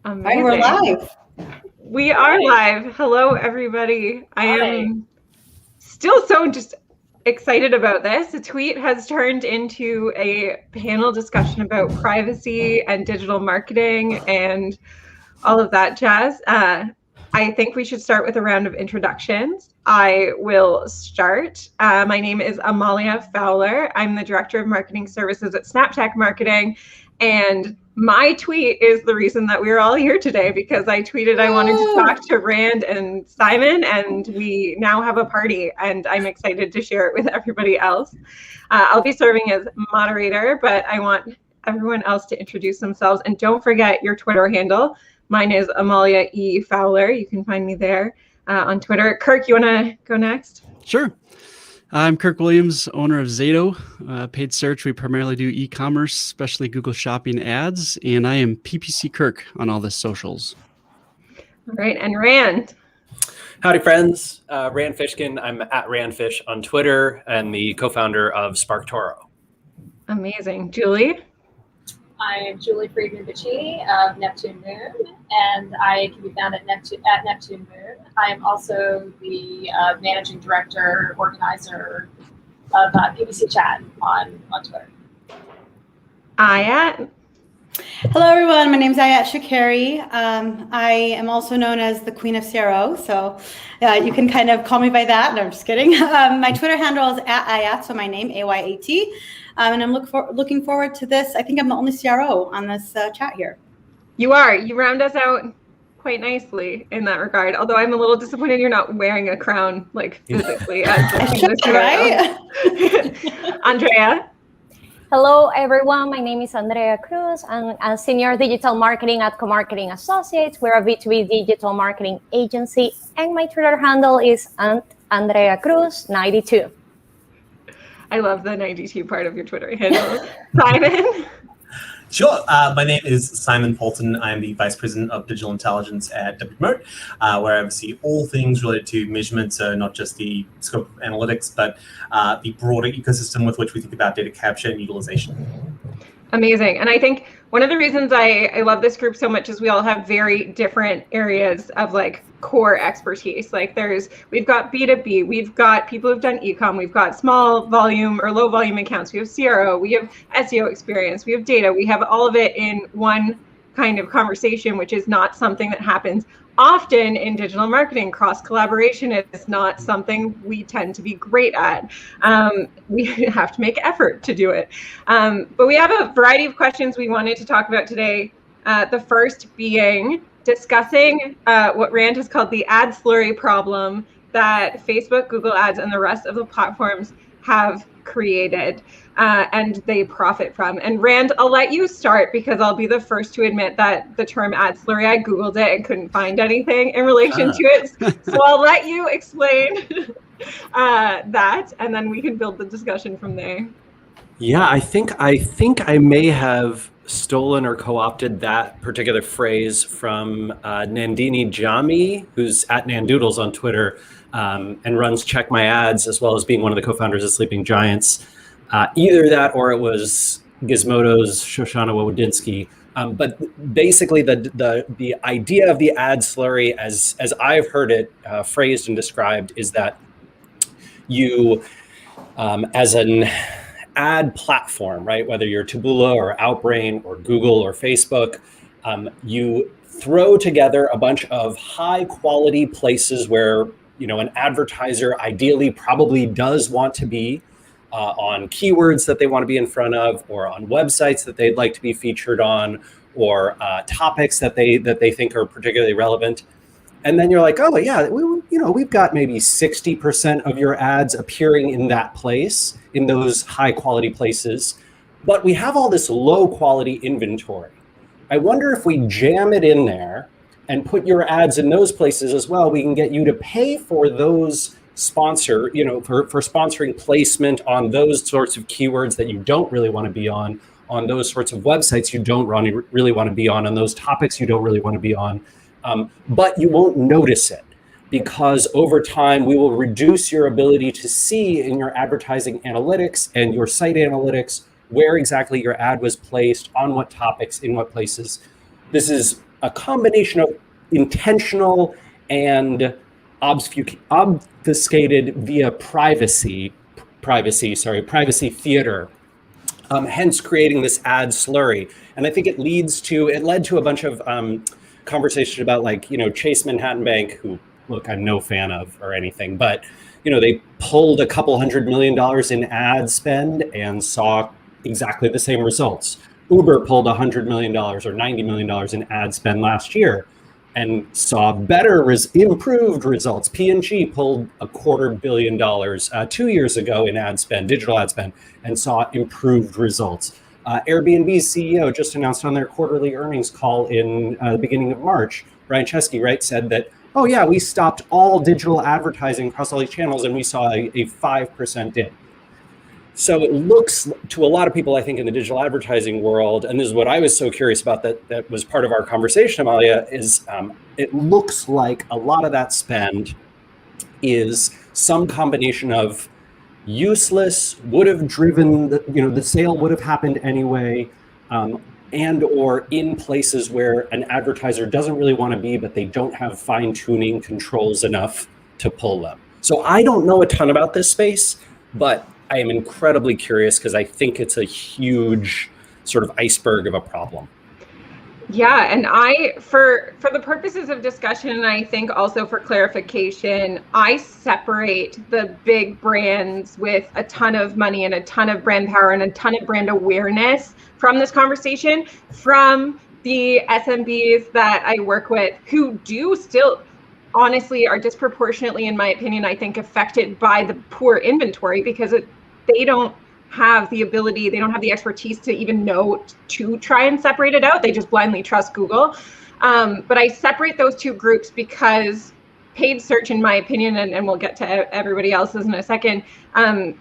Amazing. We're live. We are live. Hello, everybody. I am still so just excited about this. A tweet has turned into a panel discussion about privacy and digital marketing and all of that jazz. I think we should start with a round of introductions. I will start. My name is Amalia Fowler. I'm the Director of Marketing Services at Snaptech Marketing. And my tweet is the reason that we're all here today, because I tweeted I wanted to talk to Rand and Simon, and we now have a party, and I'm excited to share it with everybody else. I'll be serving as moderator, but I want everyone else to introduce themselves. And don't forget your Twitter handle. Mine is Amalia E. Fowler. You can find me there on Twitter. Kirk, you want to go next? Sure. I'm Kirk Williams, owner of Zato. Paid search, we primarily do e-commerce, especially Google Shopping ads, and I am PPC Kirk on all the socials. All right, and Rand. Howdy, friends. Rand Fishkin. I'm at Randfish on Twitter and the co-founder of SparkToro. Amazing. Julie? I'm Julie Friedman-Bacchini of Neptune Moon, and I can be found at Neptune Moon. I am also the managing director, organizer of PPC Chat on Twitter. Ayat? Hello, everyone. My name is Ayat Shakari. I am also known as the Queen of CRO, so you can kind of call me by that. No, I'm just kidding. My Twitter handle is @Ayat, so my name, AYAT. And I'm looking forward to this. I think I'm the only CRO on this chat here. You are. You round us out quite nicely in that regard. Although I'm a little disappointed you're not wearing a crown, like physically. I should, right? Andrea. Hello, everyone. My name is Andrea Cruz. I'm a senior digital marketing at Co-Marketing Associates. We're a B2B digital marketing agency, and my Twitter handle is Andrea Cruz 92. I love the 92 part of your Twitter handle. Simon? Sure. My name is Simon Poulton. I'm the Vice President of Digital Intelligence at WPromote, where I oversee all things related to measurement, so not just the scope of analytics, but the broader ecosystem with which we think about data capture and utilization. Amazing. And I think one of the reasons I love this group so much is we all have very different areas of like core expertise. Like we've got B2B, we've got people who've done e-com, we've got small volume or low volume accounts, we have CRO, we have SEO experience, we have data, we have all of it in one kind of conversation, which is not something that happens often in digital marketing. Cross collaboration is not something we tend to be great at. We have to make effort to do it. But we have a variety of questions we wanted to talk about today. The first being discussing what Rand has called the Ad Slurry Problem that Facebook, Google Ads, and the rest of the platforms have created and they profit from. And Rand, I'll let you start because I'll be the first to admit that the term ad slurry, I Googled it and couldn't find anything in relation to it. So I'll let you explain that, and then we can build the discussion from there. Yeah, I think I may have stolen or co-opted that particular phrase from Nandini Jami, who's at Nandoodles on Twitter and runs Check My Ads, as well as being one of the co-founders of Sleeping Giants. Either that or it was Gizmodo's Shoshana Wodinsky. But basically the idea of the ad slurry, as I've heard it phrased and described, is that you, as an ad platform, right, whether you're Taboola or Outbrain or Google or Facebook, you throw together a bunch of high quality places where, you know, an advertiser ideally probably does want to be on keywords that they want to be in front of, or on websites that they'd like to be featured on, or topics that they think are particularly relevant. And then you're like, oh yeah, we've got maybe 60% of your ads appearing in that place, in those high quality places, but we have all this low quality inventory. I wonder if we jam it in there and put your ads in those places as well, we can get you to pay for those for sponsoring placement on those sorts of keywords that you don't really want to be on those sorts of websites you don't really want to be on those topics you don't really want to be on. But you won't notice it because over time we will reduce your ability to see in your advertising analytics and your site analytics where exactly your ad was placed, on what topics, in what places. This is a combination of intentional and obfuscated via privacy theater, hence creating this ad slurry. And I think it led to a bunch of conversation about, like, Chase Manhattan Bank, who, look, I'm no fan of or anything, but they pulled a couple $100 million in ad spend and saw exactly the same results. Uber pulled $100 million or $90 million in ad spend last year and saw improved results. P&G pulled $250 million 2 years ago in ad spend, digital ad spend, and saw improved results. Airbnb's CEO just announced on their quarterly earnings call in the beginning of March, Brian Chesky, right, said that, oh yeah, we stopped all digital advertising across all these channels and we saw a 5% dip. So it looks to a lot of people, I think, in the digital advertising world, and this is what I was so curious about that was part of our conversation, Amalia, is it looks like a lot of that spend is some combination of useless, would have driven, the sale would have happened anyway, and or in places where an advertiser doesn't really want to be, but they don't have fine-tuning controls enough to pull them. So I don't know a ton about this space, but I am incredibly curious because I think it's a huge sort of iceberg of a problem. Yeah, and for the purposes of discussion, and I think also for clarification, I separate the big brands with a ton of money and a ton of brand power and a ton of brand awareness from this conversation from the SMBs that I work with, who do still honestly are disproportionately, in my opinion, I think, affected by the poor inventory because they don't have the ability, they don't have the expertise to even know to try and separate it out. They just blindly trust Google. But I separate those two groups because paid search, in my opinion, and we'll get to everybody else's in a second,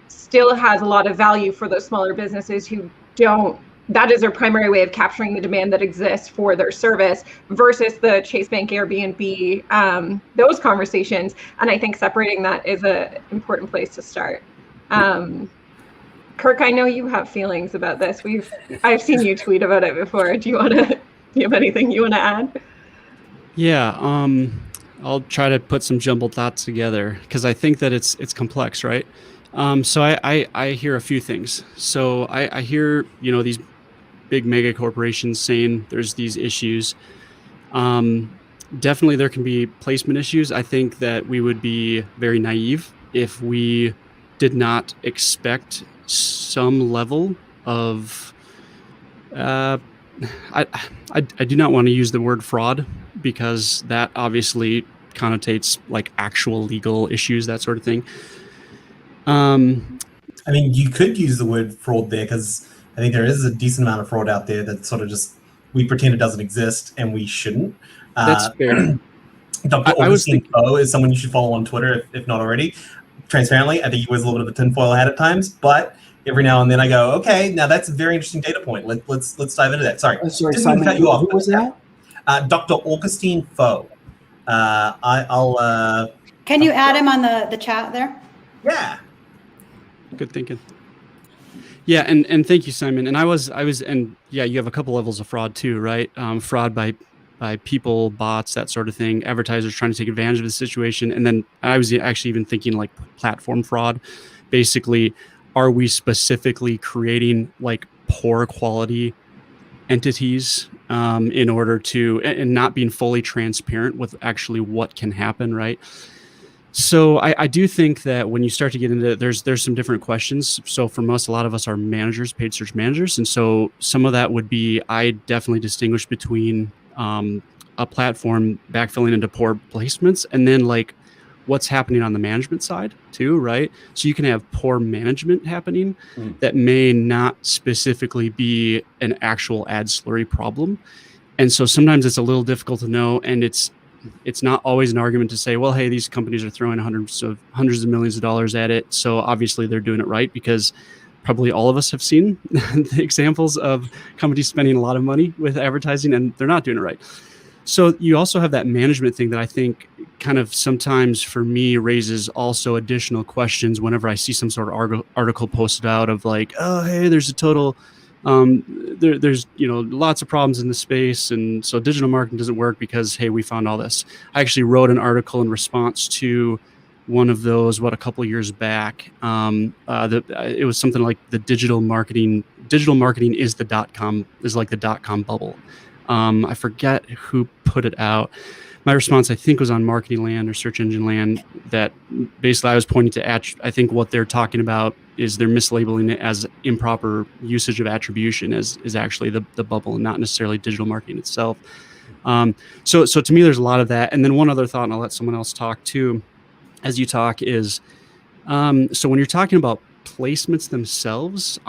still has a lot of value for those smaller businesses who that is their primary way of capturing the demand that exists for their service versus the Chase Bank, Airbnb, those conversations. And I think separating that is an important place to start. Kirk, I know you have feelings about this. I've seen you tweet about it before. Do you have anything you want to add? Yeah, I'll try to put some jumbled thoughts together because I think that it's complex, right? So I hear a few things. So I hear, these big mega corporations saying there's these issues. Definitely there can be placement issues. I think that we would be very naive if we did not expect some level of I do not want to use the word fraud because that obviously connotates like actual legal issues, that sort of thing. I mean, you could use the word fraud there because I think there is a decent amount of fraud out there that sort of just we pretend it doesn't exist and we shouldn't. That's fair. Dr. Augustine Fo is someone you should follow on Twitter if not already. Transparently, I think he wears a little bit of a tinfoil hat at times, but every now and then I go, okay, now that's a very interesting data point. Let's dive into that. Sorry, Simon, cut you off. Who was that? Dr. Augustine Fo. I'll. Can you add him on the chat there? Yeah. Good thinking. Yeah, and thank you, Simon. And I was, and yeah, you have a couple levels of fraud too, right? Fraud by people, bots, that sort of thing, advertisers trying to take advantage of the situation. And then I was actually even thinking like platform fraud. Basically, are we specifically creating like poor quality entities in order to, and not being fully transparent with actually what can happen, right? So I do think that when you start to get into it, there's some different questions. So for most, a lot of us are managers, paid search managers. And so some of that would be, I definitely distinguish between a platform backfilling into poor placements and then like what's happening on the management side too, right? So you can have poor management happening that may not specifically be an actual ad slurry problem. And so sometimes it's a little difficult to know, and it's not always an argument to say, well, hey, these companies are throwing hundreds of millions of dollars at it, so obviously they're doing it right, because probably all of us have seen the examples of companies spending a lot of money with advertising and they're not doing it right. So you also have that management thing that I think kind of sometimes for me raises also additional questions whenever I see some sort of article posted out of like, oh, hey, there's a total, there's, lots of problems in the space. And so digital marketing doesn't work because, hey, we found all this. I actually wrote an article in response to one of those, a couple of years back. It was something like the digital marketing is like the .com bubble. I forget who put it out. My response, I think, was on Marketing Land or Search Engine Land, that basically I was pointing to, I think what they're talking about is they're mislabeling it as improper usage of attribution is actually the bubble and not necessarily digital marketing itself. So to me, there's a lot of that. And then one other thought, and I'll let someone else talk too, as you talk, is, so when you're talking about placements themselves,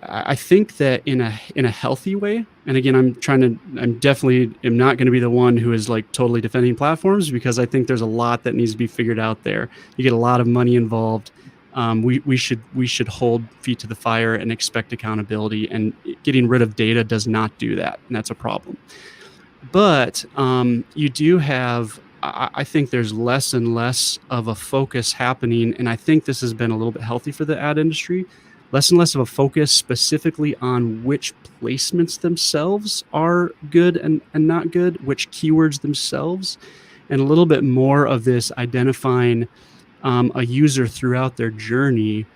I think that in a healthy way, and again, I'm definitely am not going to be the one who is like totally defending platforms, because I think there's a lot that needs to be figured out there. You get a lot of money involved. We should hold feet to the fire and expect accountability, and getting rid of data does not do that, and that's a problem. But you do have, I think there's less and less of a focus happening, and I think this has been a little bit healthy for the ad industry. Less and less of a focus specifically on which placements themselves are good and not good, which keywords themselves, and a little bit more of this identifying a user throughout their journey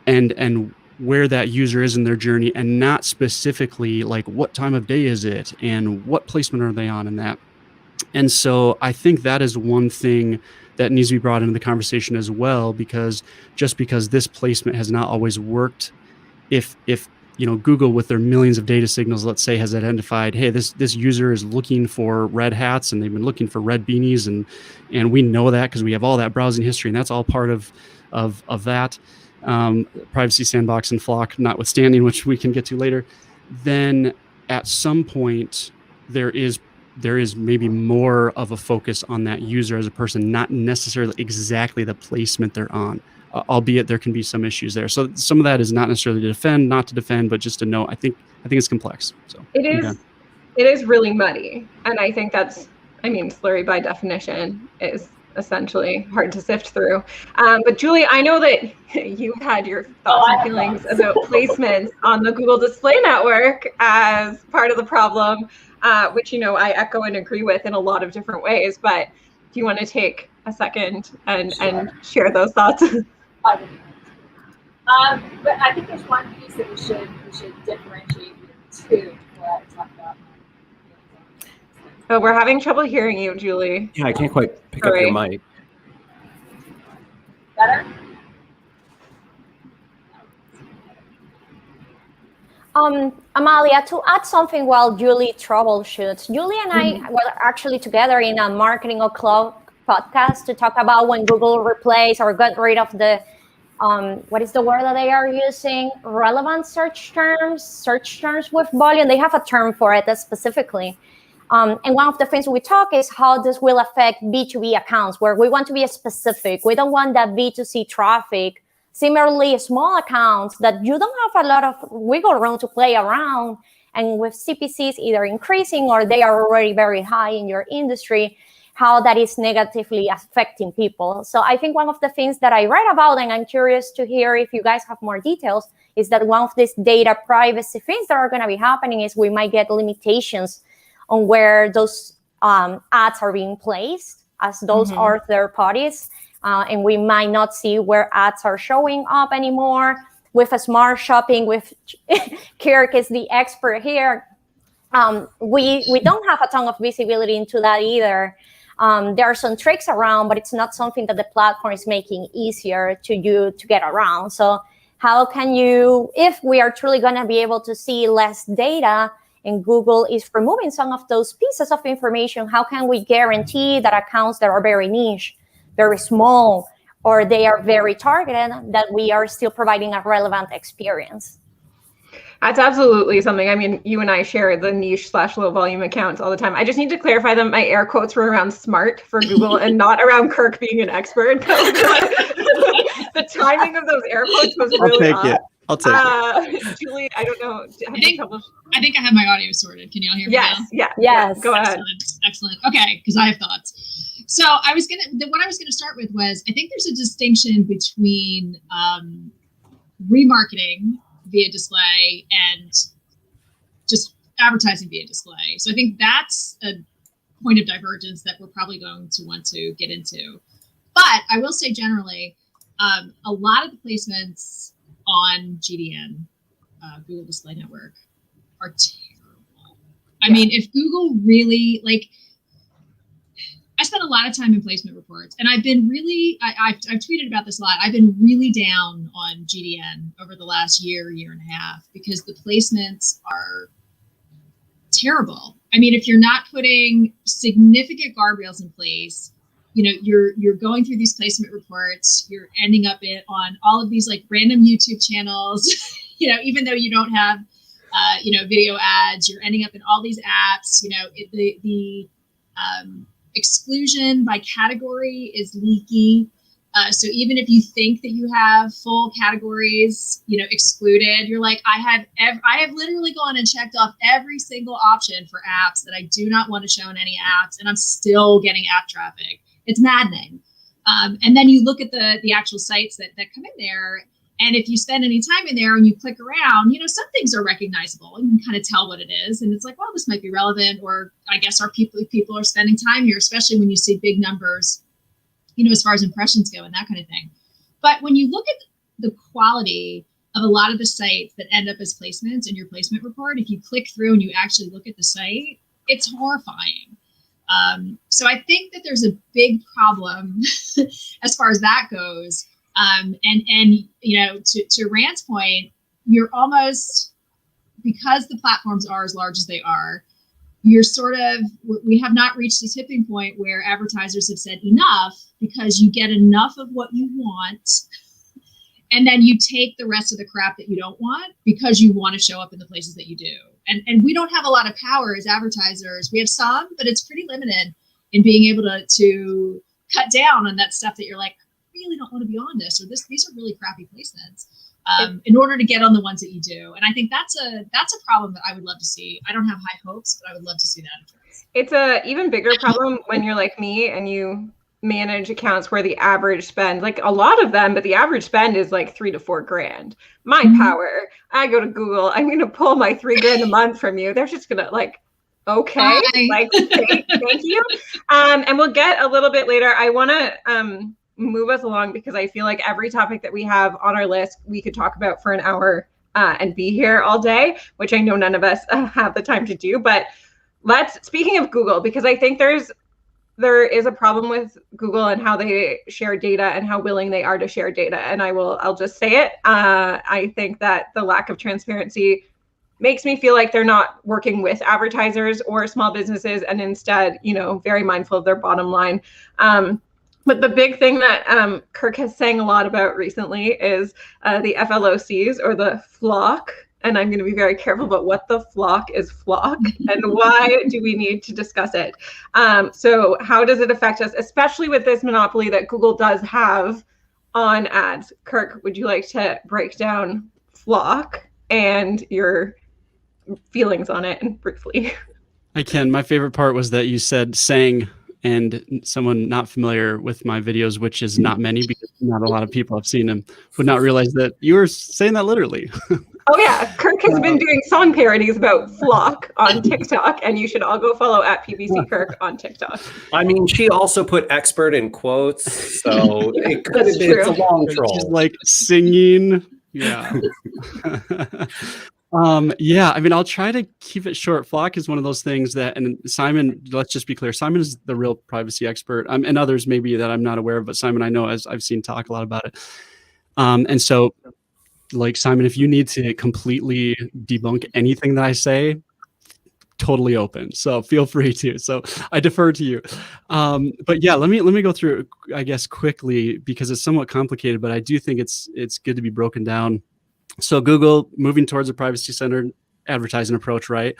and where that user is in their journey, and not specifically like what time of day is it and what placement are they on in that. And so I think that is one thing that needs to be brought into the conversation as well, because just because this placement has not always worked, if Google with their millions of data signals, let's say, has identified, hey, this user is looking for red hats and they've been looking for red beanies, and we know that because we have all that browsing history, and that's all part of that privacy sandbox and FLoC notwithstanding, which we can get to later, then at some point there is maybe more of a focus on that user as a person, not necessarily exactly the placement they're on, albeit there can be some issues there. So some of that is not necessarily to defend, not to defend, but just to know. I think it's complex. So it is really muddy, and I think that's, slurry by definition is essentially hard to sift through. But Julie, I know that you've had your thoughts and feelings about placements on the Google Display Network as part of the problem. Which, I echo and agree with in a lot of different ways, but do you want to take a second and share those thoughts? I would. But I think there's one piece that we should differentiate the two before I talk about. Oh, we're having trouble hearing you, Julie. Yeah, I can't quite pick up your mic. Better? Amalia, to add something while Julie troubleshoots, Julie and I were actually together in a Marketing O'Clock podcast to talk about when Google replaced or got rid of the, what is the word that they are using? Relevant search terms with volume. They have a term for it specifically. And one of the things we talk is how this will affect B2B accounts, where we want to be specific. We don't want that B2C traffic. Similarly, small accounts that you don't have a lot of wiggle room to play around, and with CPCs either increasing or they are already very high in your industry, how that is negatively affecting people. So I think one of the things that I read about, and I'm curious to hear if you guys have more details, is that one of these data privacy things that are going to be happening is we might get limitations on where those ads are being placed, as those are third parties. And we might not see where ads are showing up anymore. With a smart shopping, with Kirk is the expert here. We don't have a ton of visibility into that either. There are some tricks around, but it's not something that the platform is making easier to you to get around. So how can you, if we are truly going to be able to see less data and Google is removing some of those pieces of information, how can we guarantee that accounts that are very niche, very small, or they are very targeted, that we are still providing a relevant experience? That's absolutely something. You and I share the niche/low volume accounts all the time. I just need to clarify that my air quotes were around smart for Google and not around Kirk being an expert. The timing of those air quotes was really odd. I'll take it. Julie, I don't know. I think I have my audio sorted. Can y'all hear me now? Yes. Go ahead. Excellent. Okay, because I have thoughts. So what I was gonna start with was, I think there's a distinction between remarketing via display and just advertising via display. So I think that's a point of divergence that we're probably going to want to get into. But I will say generally, a lot of the placements on GDN, Google Display Network, are terrible. I mean, if Google really, like, I spent a lot of time in placement reports, and I've been really, I've tweeted about this a lot. I've been really down on GDN over the last year and a half, because the placements are terrible. I mean, if you're not putting significant guardrails in place, you know, you're going through these placement reports, you're ending up on all of these like random YouTube channels, you know, even though you don't have, you know, video ads, you're ending up in all these apps, you know, the exclusion by category is leaky. So even if you think that you have full categories, you know, excluded, you're like, I have literally gone and checked off every single option for apps that I do not want to show in any apps, and I'm still getting app traffic. It's maddening. And then you look at the actual sites that come in there, and if you spend any time in there and you click around, you know, some things are recognizable. You can kind of tell what it is, and it's like, well, this might be relevant, or I guess people are spending time here, especially when you see big numbers, you know, as far as impressions go and that kind of thing. But when you look at the quality of a lot of the sites that end up as placements in your placement report, if you click through and you actually look at the site, it's horrifying. So I think that there's a big problem as far as that goes. And you know, to Rand's point, you're almost, because the platforms are as large as they are, you're sort of, we have not reached a tipping point where advertisers have said enough, because you get enough of what you want, and then you take the rest of the crap that you don't want because you want to show up in the places that you do. And we don't have a lot of power as advertisers. We have some, but it's pretty limited in being able to cut down on that stuff that you're like, I really don't want to be on this, or these are really crappy placements, in order to get on the ones that you do. And I think that's a problem that I would love to see. I don't have high hopes, but I would love to see that addressed. It's a even bigger problem when you're like me and you manage accounts where the average spend, like a lot of them, but the average spend is like $3,000 to $4,000. My power, I go to Google, I'm going to pull my $3,000 a month from you. They're just going to like, okay, like, thank you. And we'll get a little bit later. I want to move us along, because I feel like every topic that we have on our list, we could talk about for an hour and be here all day, which I know none of us have the time to do. But speaking of Google, because I think there is a problem with Google and how they share data and how willing they are to share data. And I'll just say it. I think that the lack of transparency makes me feel like they're not working with advertisers or small businesses, and instead, you know, very mindful of their bottom line. But the big thing that Kirk has sang a lot about recently is the FLoCs, or the FLoC. And I'm going to be very careful about what the FLoC is FLoC and why do we need to discuss it. So how does it affect us, especially with this monopoly that Google does have on ads? Kirk, would you like to break down FLoC and your feelings on it briefly? I can. My favorite part was that you said sang, and someone not familiar with my videos, which is not many because not a lot of people have seen them, would not realize that you were saying that literally. Oh yeah, Kirk has been doing song parodies about FLoC on TikTok, and you should all go follow at PPC Kirk on TikTok. I mean, she also put expert in quotes, so it could have been a long troll. She's like singing. Yeah. Yeah, I mean, I'll try to keep it short. FLoC is one of those things that, and Simon, let's just be clear, Simon is the real privacy expert, and others maybe that I'm not aware of, but Simon, I know, as I've seen talk a lot about it. And so, like, Simon, if you need to completely debunk anything that I say, totally open. So feel free to. So I defer to you. But yeah, let me go through, I guess, quickly, because it's somewhat complicated, but I do think it's good to be broken down. So Google moving towards a privacy-centered advertising approach, right?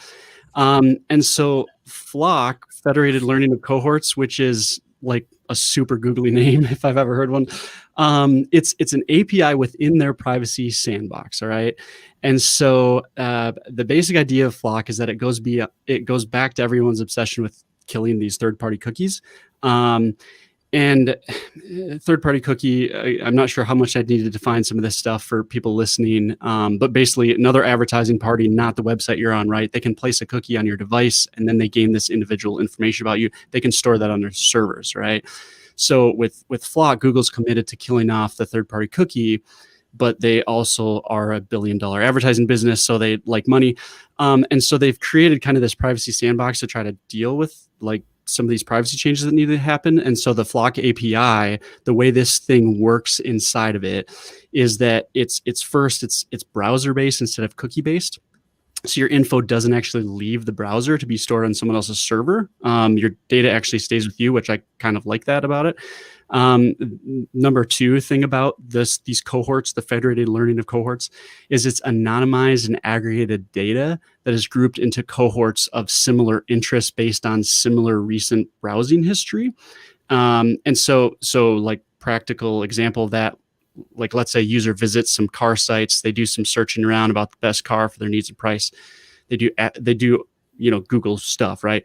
And so FLoC, Federated Learning of Cohorts, which is like a super googly name if I've ever heard one. It's an API within their privacy sandbox. All right. And so the basic idea of FLoC is that it goes back to everyone's obsession with killing these third-party cookies. And third-party cookie, I'm not sure how much I'd need to define some of this stuff for people listening, but basically another advertising party, not the website you're on, right? They can place a cookie on your device, and then they gain this individual information about you. They can store that on their servers, right? So with FLoC, Google's committed to killing off the third-party cookie, but they also are a billion-dollar advertising business, so they like money. And so they've created kind of this privacy sandbox to try to deal with like some of these privacy changes that need to happen. And so the FLoC API, the way this thing works inside of it is that it's browser-based instead of cookie-based. So your info doesn't actually leave the browser to be stored on someone else's server. Your data actually stays with you, which I kind of like that about it. Number two thing about these cohorts, the federated learning of cohorts, is it's anonymized and aggregated data that is grouped into cohorts of similar interests based on similar recent browsing history. And so like practical example of that, like let's say user visits some car sites, they do some searching around about the best car for their needs and price. They do Google stuff, right?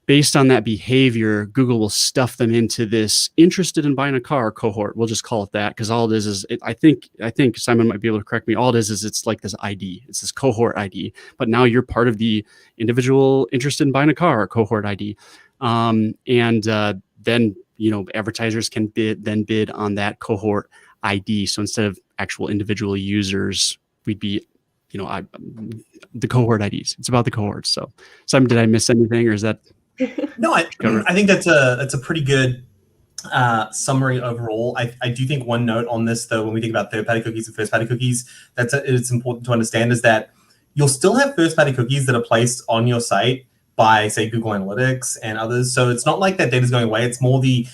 Based on that behavior, Google will stuff them into this interested in buying a car cohort. We'll just call it that because all it is I think Simon might be able to correct me. All it is it's like this ID. It's this cohort ID. But now you're part of the individual interested in buying a car cohort ID. Then advertisers can bid on that cohort ID. So instead of actual individual users, we'd be the cohort IDs. It's about the cohorts. So Simon, did I miss anything, or is that? No, I think that's a pretty good summary overall. I do think one note on this, though, when we think about third-party cookies and first-party cookies, it's important to understand is that you'll still have first-party cookies that are placed on your site by, say, Google Analytics and others. So it's not like that data is going away. It's more the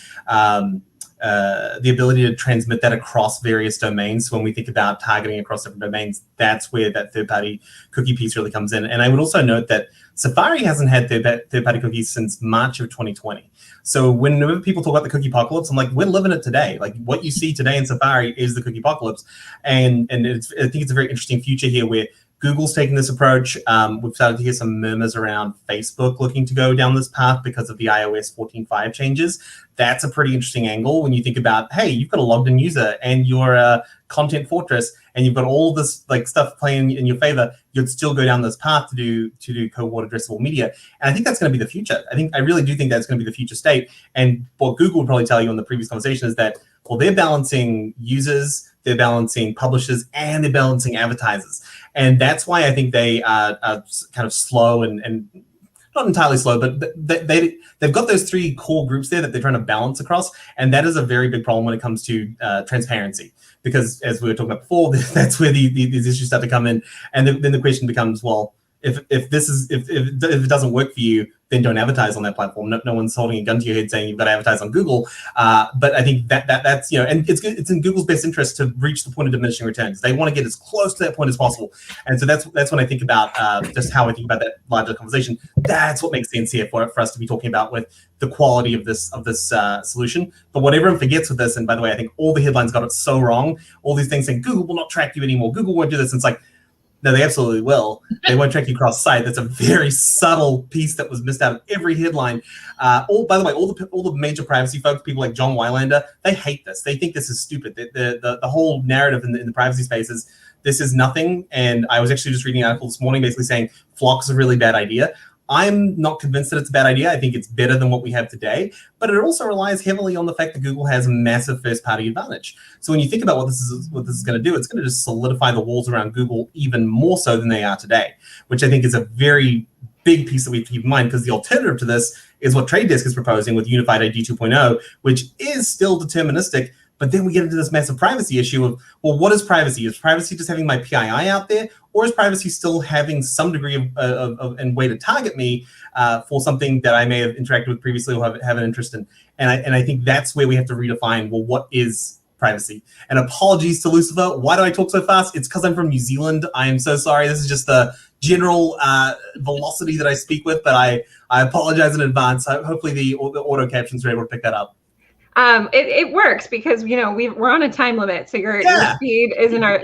ability to transmit that across various domains. When we think about targeting across different domains, that's where that third-party cookie piece really comes in. And I would also note that Safari hasn't had third-party cookies since March of 2020. So whenever people talk about the cookie apocalypse, I'm like, we're living it today. Like what you see today in Safari is the cookie apocalypse. And I think it's a very interesting future here where Google's taking this approach. We've started to hear some murmurs around Facebook looking to go down this path because of the iOS 14.5 changes. That's a pretty interesting angle when you think about, hey, you've got a logged in user and you're a content fortress and you've got all this like stuff playing in your favor. You'd still go down this path to do cohort addressable media. And I think that's going to be the future. I really do think that's going to be the future state. And what Google would probably tell you in the previous conversation is that, well, they're balancing users, they're balancing publishers, and they're balancing advertisers. And that's why I think they are kind of slow and not entirely slow, but they've got those three core groups there that they're trying to balance across. And that is a very big problem when it comes to transparency. Because as we were talking about before, that's where these issues start to come in. And then the question becomes, well, if it doesn't work for you, then don't advertise on that platform. No one's holding a gun to your head saying you've got to advertise on Google. But I think that's and it's in Google's best interest to reach the point of diminishing returns. They want to get as close to that point as possible. And so that's when I think about just how I think about that larger conversation. That's what makes sense here for us to be talking about with the quality of this solution. But what everyone forgets with this, and by the way, I think all the headlines got it so wrong. All these things saying Google will not track you anymore. Google won't do this. And it's like, no, they absolutely will. They won't track you cross-site. That's a very subtle piece that was missed out of every headline. By the way, all the major privacy folks, people like John Weilander, they hate this. They think this is stupid. The whole narrative in the privacy space is this is nothing. And I was actually just reading an article this morning basically saying FLoC is a really bad idea. I'm not convinced that it's a bad idea. I think it's better than what we have today, but it also relies heavily on the fact that Google has a massive first-party advantage. So when you think about what this is going to do, it's going to just solidify the walls around Google even more so than they are today, which I think is a very big piece that we have to keep in mind, because the alternative to this is what Trade Desk is proposing with Unified ID 2.0, which is still deterministic. But then we get into this massive privacy issue of, well, what is privacy? Is privacy just having my PII out there? Or is privacy still having some degree of and way to target me for something that I may have interacted with previously or have an interest in? And I think that's where we have to redefine, well, what is privacy? And apologies to Lucifer. Why do I talk so fast? It's because I'm from New Zealand. I am so sorry. This is just the general velocity that I speak with, but I apologize in advance. Hopefully the auto captions are able to pick that up. It works because we're on a time limit, so your speed is in our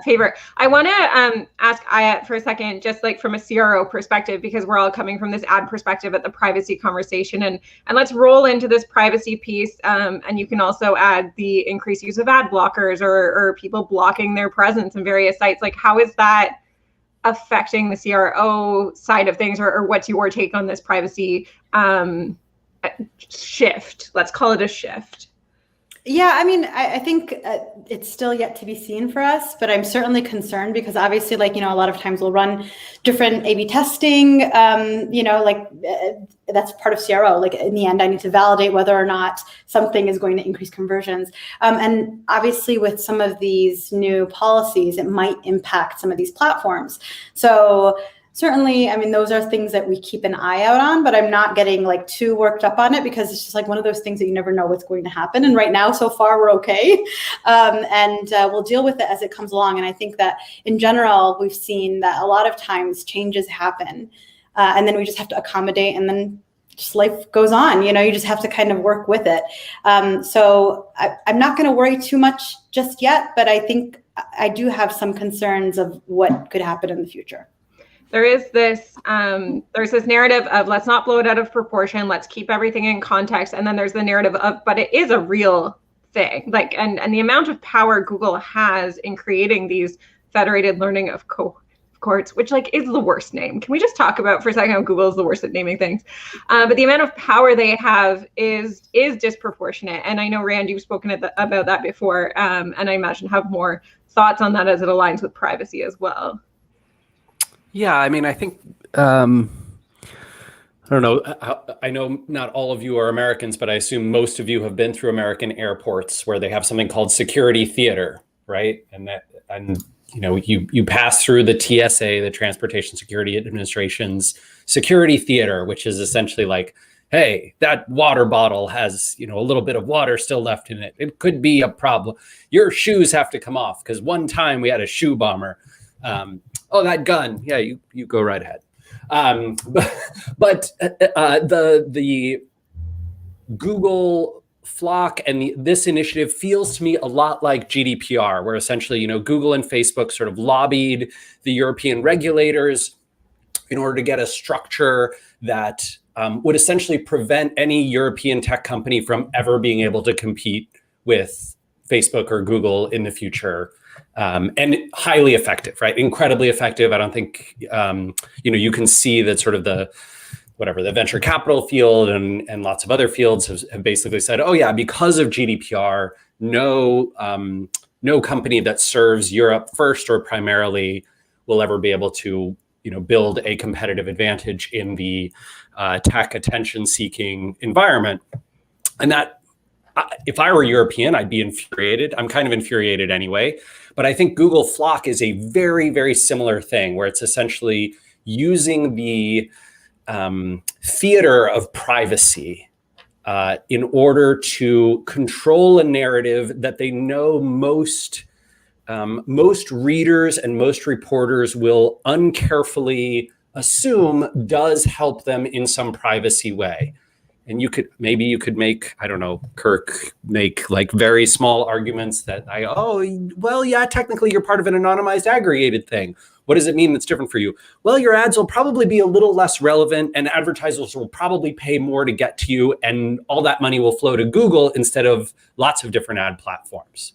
favor. I want to ask Ayat for a second, just like from a CRO perspective, because we're all coming from this ad perspective at the privacy conversation, and let's roll into this privacy piece. And you can also add the increased use of ad blockers or people blocking their presence in various sites. Like, how is that affecting the CRO side of things, or what's your take on this privacy shift? Let's call it a shift. Yeah, I mean, I think it's still yet to be seen for us, but I'm certainly concerned because obviously, like, a lot of times we'll run different A/B testing, that's part of CRO. Like, in the end, I need to validate whether or not something is going to increase conversions. And obviously with some of these new policies, it might impact some of these platforms. So certainly, I mean, those are things that we keep an eye out on, but I'm not getting like too worked up on it because it's just like one of those things that you never know what's going to happen. And right now, so far, we're okay. And we'll deal with it as it comes along. And I think that in general, we've seen that a lot of times changes happen and then we just have to accommodate, and then just life goes on. You just have to kind of work with it. So I'm not going to worry too much just yet, but I think I do have some concerns of what could happen in the future. There's this narrative of let's not blow it out of proportion. Let's keep everything in context. And then there's the narrative of, but it is a real thing. Like, and the amount of power Google has in creating these federated learning of cohorts, which like is the worst name. Can we just talk about for a second how Google is the worst at naming things? But the amount of power they have is disproportionate. And I know, Rand, you've spoken about that before. And I imagine have more thoughts on that as it aligns with privacy as well. Yeah, I mean, I think, I don't know, I know not all of you are Americans, but I assume most of you have been through American airports where they have something called security theater, right? And you pass through the TSA, the Transportation Security Administration's security theater, which is essentially like, hey, that water bottle has, a little bit of water still left in it. It could be a problem. Your shoes have to come off because one time we had a shoe bomber. Oh, that gun. Yeah, you go right ahead. But the Google FLoC and this initiative feels to me a lot like GDPR, where essentially, Google and Facebook sort of lobbied the European regulators in order to get a structure that would essentially prevent any European tech company from ever being able to compete with Facebook or Google in the future. And highly effective, right? Incredibly effective. I don't think, you can see that sort of the venture capital field and lots of other fields have basically said, oh yeah, because of GDPR, no company that serves Europe first or primarily will ever be able to, build a competitive advantage in the tech attention-seeking environment. And that, if I were European, I'd be infuriated. I'm kind of infuriated anyway. But I think Google FLoC is a very, very similar thing where it's essentially using the theater of privacy in order to control a narrative that they know most readers and most reporters will uncarefully assume does help them in some privacy way. And you could make, I don't know, Kirk, make like very small arguments that technically you're part of an anonymized aggregated thing. What does it mean that's different for you? Well, your ads will probably be a little less relevant and advertisers will probably pay more to get to you and all that money will flow to Google instead of lots of different ad platforms.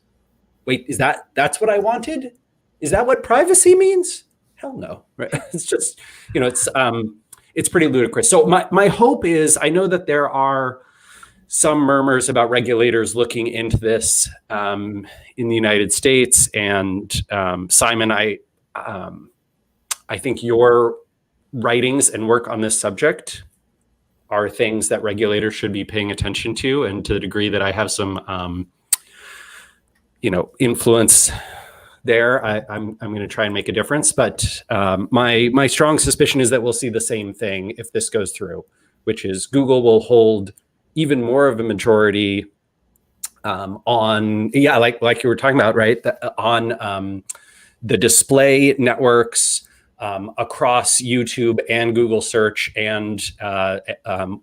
Wait, that's what I wanted? Is that what privacy means? Hell no, right? It's just, it's pretty ludicrous. So my hope is, I know that there are some murmurs about regulators looking into this in the United States. And Simon, I think your writings and work on this subject are things that regulators should be paying attention to. And to the degree that I have some, influence there, I'm going to try and make a difference. But my strong suspicion is that we'll see the same thing if this goes through, which is Google will hold even more of a majority on, like you were talking about, right? On the display networks across YouTube and Google search and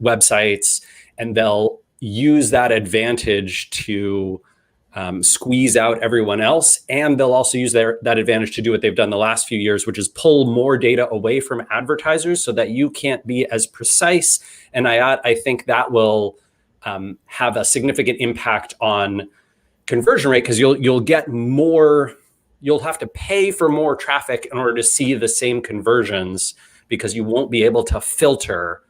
websites, and they'll use that advantage to squeeze out everyone else, and they'll also use that advantage to do what they've done the last few years, which is pull more data away from advertisers so that you can't be as precise. And I think that will have a significant impact on conversion rate, because you'll get more, you'll have to pay for more traffic in order to see the same conversions, because you won't be able to filter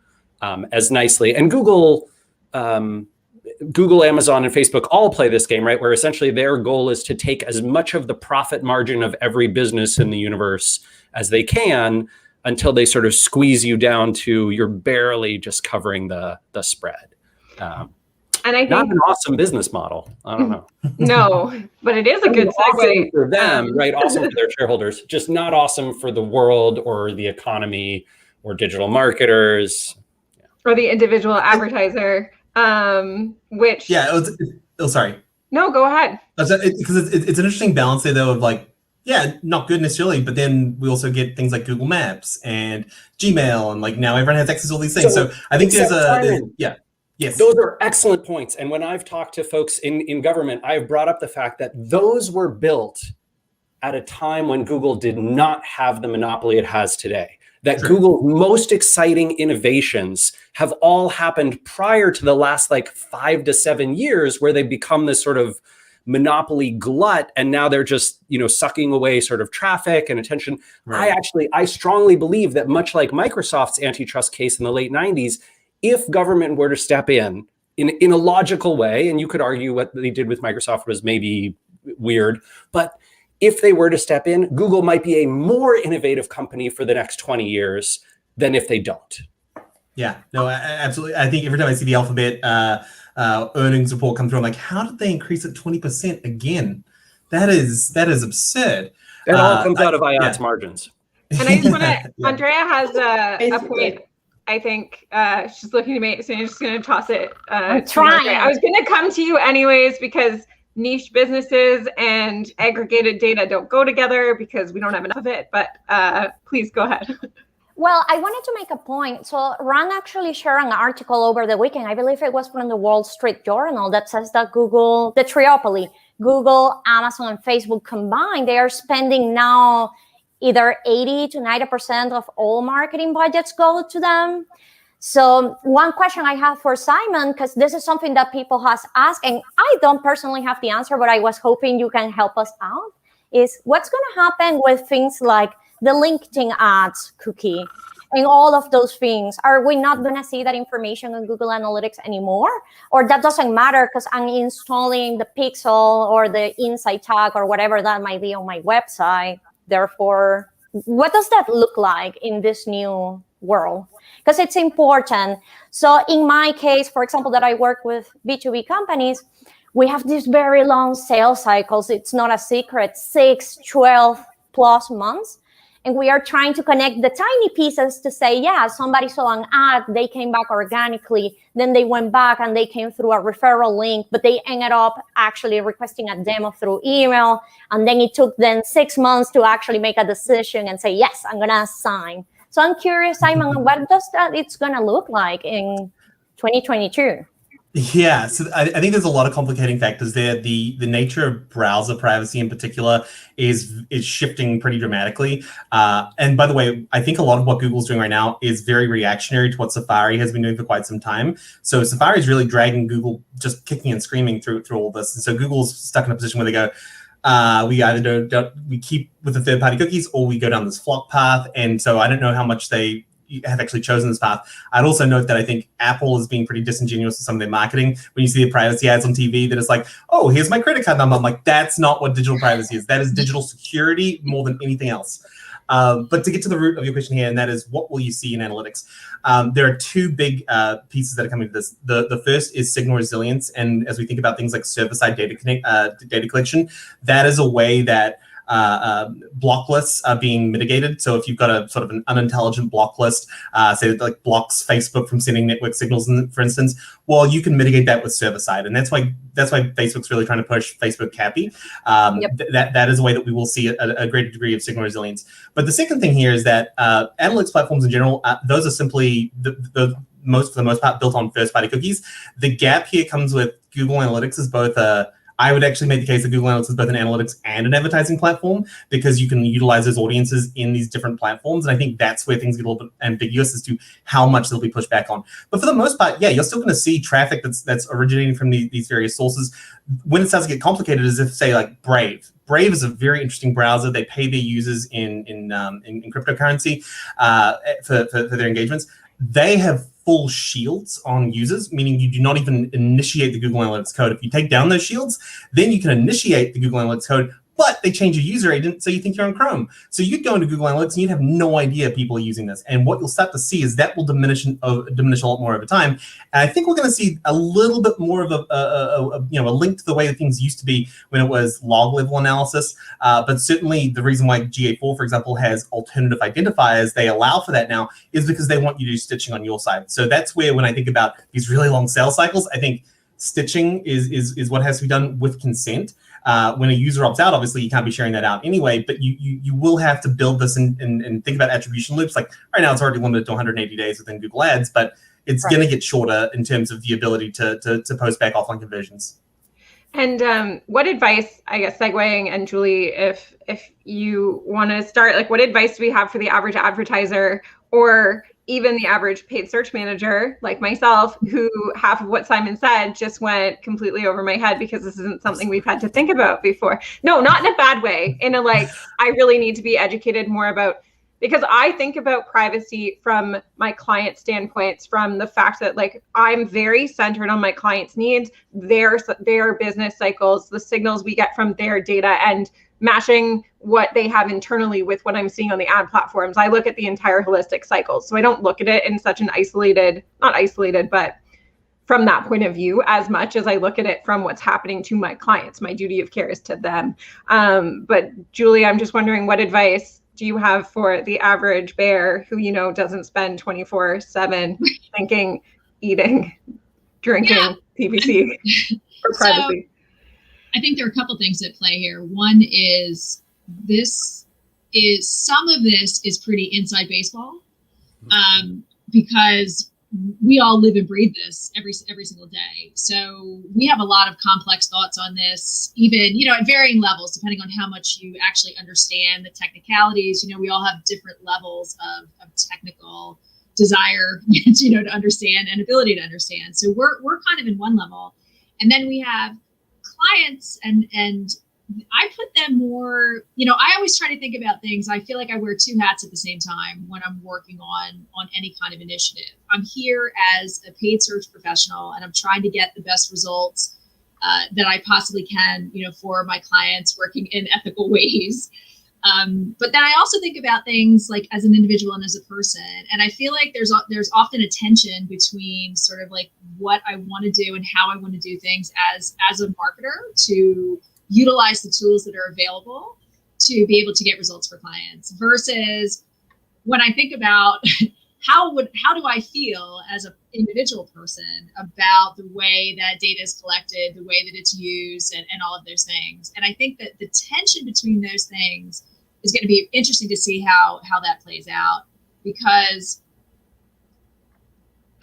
as nicely. And Google, Amazon, and Facebook all play this game, right? Where essentially their goal is to take as much of the profit margin of every business in the universe as they can, until they sort of squeeze you down to you're barely just covering the spread. And I think not an awesome business model. I don't know. No, but it is a good segue awesome for them, right? Awesome for their shareholders, just not awesome for the world or the economy or digital marketers or the individual advertiser. Which sorry. No, go ahead. Because it's an interesting balance there, though, of like, yeah, not good necessarily, but then we also get things like Google Maps and Gmail, and like now everyone has access to all these things. So I think yes. Those are excellent points. And when I've talked to folks in government, I've brought up the fact that those were built at a time when Google did not have the monopoly it has today. That Google's most exciting innovations have all happened prior to the last like 5 to 7 years, where they've become this sort of monopoly glut, and now they're just, sucking away sort of traffic and attention. Right. I strongly believe that, much like Microsoft's antitrust case in the late 90s, if government were to step in a logical way, and you could argue what they did with Microsoft was maybe weird, but if they were to step in, Google might be a more innovative company for the next 20 years than if they don't. Yeah, no, absolutely. I think every time I see the Alphabet earnings report come through, I'm like, how did they increase it 20% again? That is absurd. It all comes out of IAT's margins. And I just want to, Andrea has a point. I think she's looking at me, so I'm just going to toss it. I'm trying. I was going to come to you anyways, because niche businesses and aggregated data don't go together, because we don't have enough of it. But please go ahead. Well, I wanted to make a point. So Ron actually shared an article over the weekend. I believe it was from the Wall Street Journal that says that Google, the triopoly, Google, Amazon, and Facebook combined, they are spending now either 80 to 90% of all marketing budgets go to them. So one question I have for Simon, because this is something that people has asked, and I don't personally have the answer, but I was hoping you can help us out, is what's going to happen with things like the LinkedIn ads cookie and all of those things? Are we not going to see that information on Google Analytics anymore? Or that doesn't matter because I'm installing the pixel or the insight tag or whatever that might be on my website? Therefore, what does that look like in this new world? Because it's important. So in my case, for example, that I work with B2B companies, we have these very long sales cycles. It's not a secret, 6, 12 plus months. And we are trying to connect the tiny pieces to say, yeah, somebody saw an ad, they came back organically, then they went back and they came through a referral link, but they ended up actually requesting a demo through email. And then it took them 6 months to actually make a decision and say, yes, I'm going to sign. So I'm curious, Simon, what does that it's going to look like in 2022? Yeah, so I think there's a lot of complicating factors there. The nature of browser privacy in particular is shifting pretty dramatically. And by the way, I think a lot of what Google's doing right now is very reactionary to what Safari has been doing for quite some time. So Safari is really dragging Google, just kicking and screaming through all this. And so Google's stuck in a position where they go, we either we keep with the third-party cookies, or we go down this FLoC path. And so I don't know how much they have actually chosen this path. I'd also note that I think Apple is being pretty disingenuous with some of their marketing. When you see the privacy ads on TV, that it's like, oh, here's my credit card number. I'm like, that's not what digital privacy is. That is digital security more than anything else. But to get to the root of your question here, and that is, what will you see in analytics? There are two big pieces that are coming to this. The first is signal resilience. And as we think about things like server-side data collection, that is a way that block lists are being mitigated. So if you've got a sort of an unintelligent block list, say that like blocks Facebook from sending network signals, for instance, well, you can mitigate that with server side, and that's why Facebook's really trying to push Facebook CAPI. That is a way that we will see a greater degree of signal resilience. But the second thing here is that analytics platforms in general, those are simply for the most part, built on first-party cookies. The gap here comes with Google Analytics as both I would actually make the case that Google Analytics is both an analytics and an advertising platform, because you can utilize those audiences in these different platforms. And I think that's where things get a little bit ambiguous as to how much they'll be pushed back on. But for the most part, yeah, you're still going to see traffic that's originating from these various sources. When it starts to get complicated is if, say, like Brave. Brave is a very interesting browser. They pay their users in cryptocurrency for their engagements. They have full shields on users, meaning you do not even initiate the Google Analytics code. If you take down those shields, then you can initiate the Google Analytics code, but they change your user agent so you think you're on Chrome. So you'd go into Google Analytics and you'd have no idea people are using this. And what you'll start to see is that will diminish a lot more over time. And I think we're going to see a little bit more of a link to the way that things used to be when it was log level analysis. But certainly the reason why GA4, for example, has alternative identifiers, they allow for that now, is because they want you to do stitching on your side. So that's where, when I think about these really long sales cycles, I think stitching is what has to be done with consent. When a user opts out, obviously you can't be sharing that out anyway, but you will have to build this and think about attribution loops. Like right now it's already limited to 180 days within Google Ads, but it's going to get shorter in terms of the ability to post back offline conversions. And what advice, I guess, segueing, and Julie, if you want to start, like, what advice do we have for the average advertiser, or even the average paid search manager like myself, who half of what Simon said just went completely over my head because this isn't something we've had to think about before? No, not in a bad way, in a like, I really need to be educated more about, because I think about privacy from my client standpoints, from the fact that like I'm very centered on my clients' needs, their business cycles, the signals we get from their data, and matching what they have internally with what I'm seeing on the ad platforms. I look at the entire holistic cycle. So I don't look at it in such an not isolated, but from that point of view as much as I look at it from what's happening to my clients. My duty of care is to them. But Julie, I'm just wondering, what advice do you have for the average bear who, doesn't spend 24/7 thinking, eating, drinking, PPC for privacy? I think there are a couple things at play here. One is some of this is pretty inside baseball, because we all live and breathe this every single day. So we have a lot of complex thoughts on this, even, at varying levels, depending on how much you actually understand the technicalities. We all have different levels of technical desire, to understand, and ability to understand. So we're kind of in one level. And then we have clients, and I put them more, I always try to think about things. I feel like I wear two hats at the same time when I'm working on any kind of initiative. I'm here as a paid search professional, and I'm trying to get the best results that I possibly can, for my clients, working in ethical ways. But then I also think about things like as an individual and as a person. And I feel like there's often a tension between sort of like what I want to do and how I want to do things as a marketer, to utilize the tools that are available to be able to get results for clients, versus when I think about how do I feel as an individual person about the way that data is collected, the way that it's used, and all of those things. And I think that the tension between those things is going to be interesting to see how that plays out, because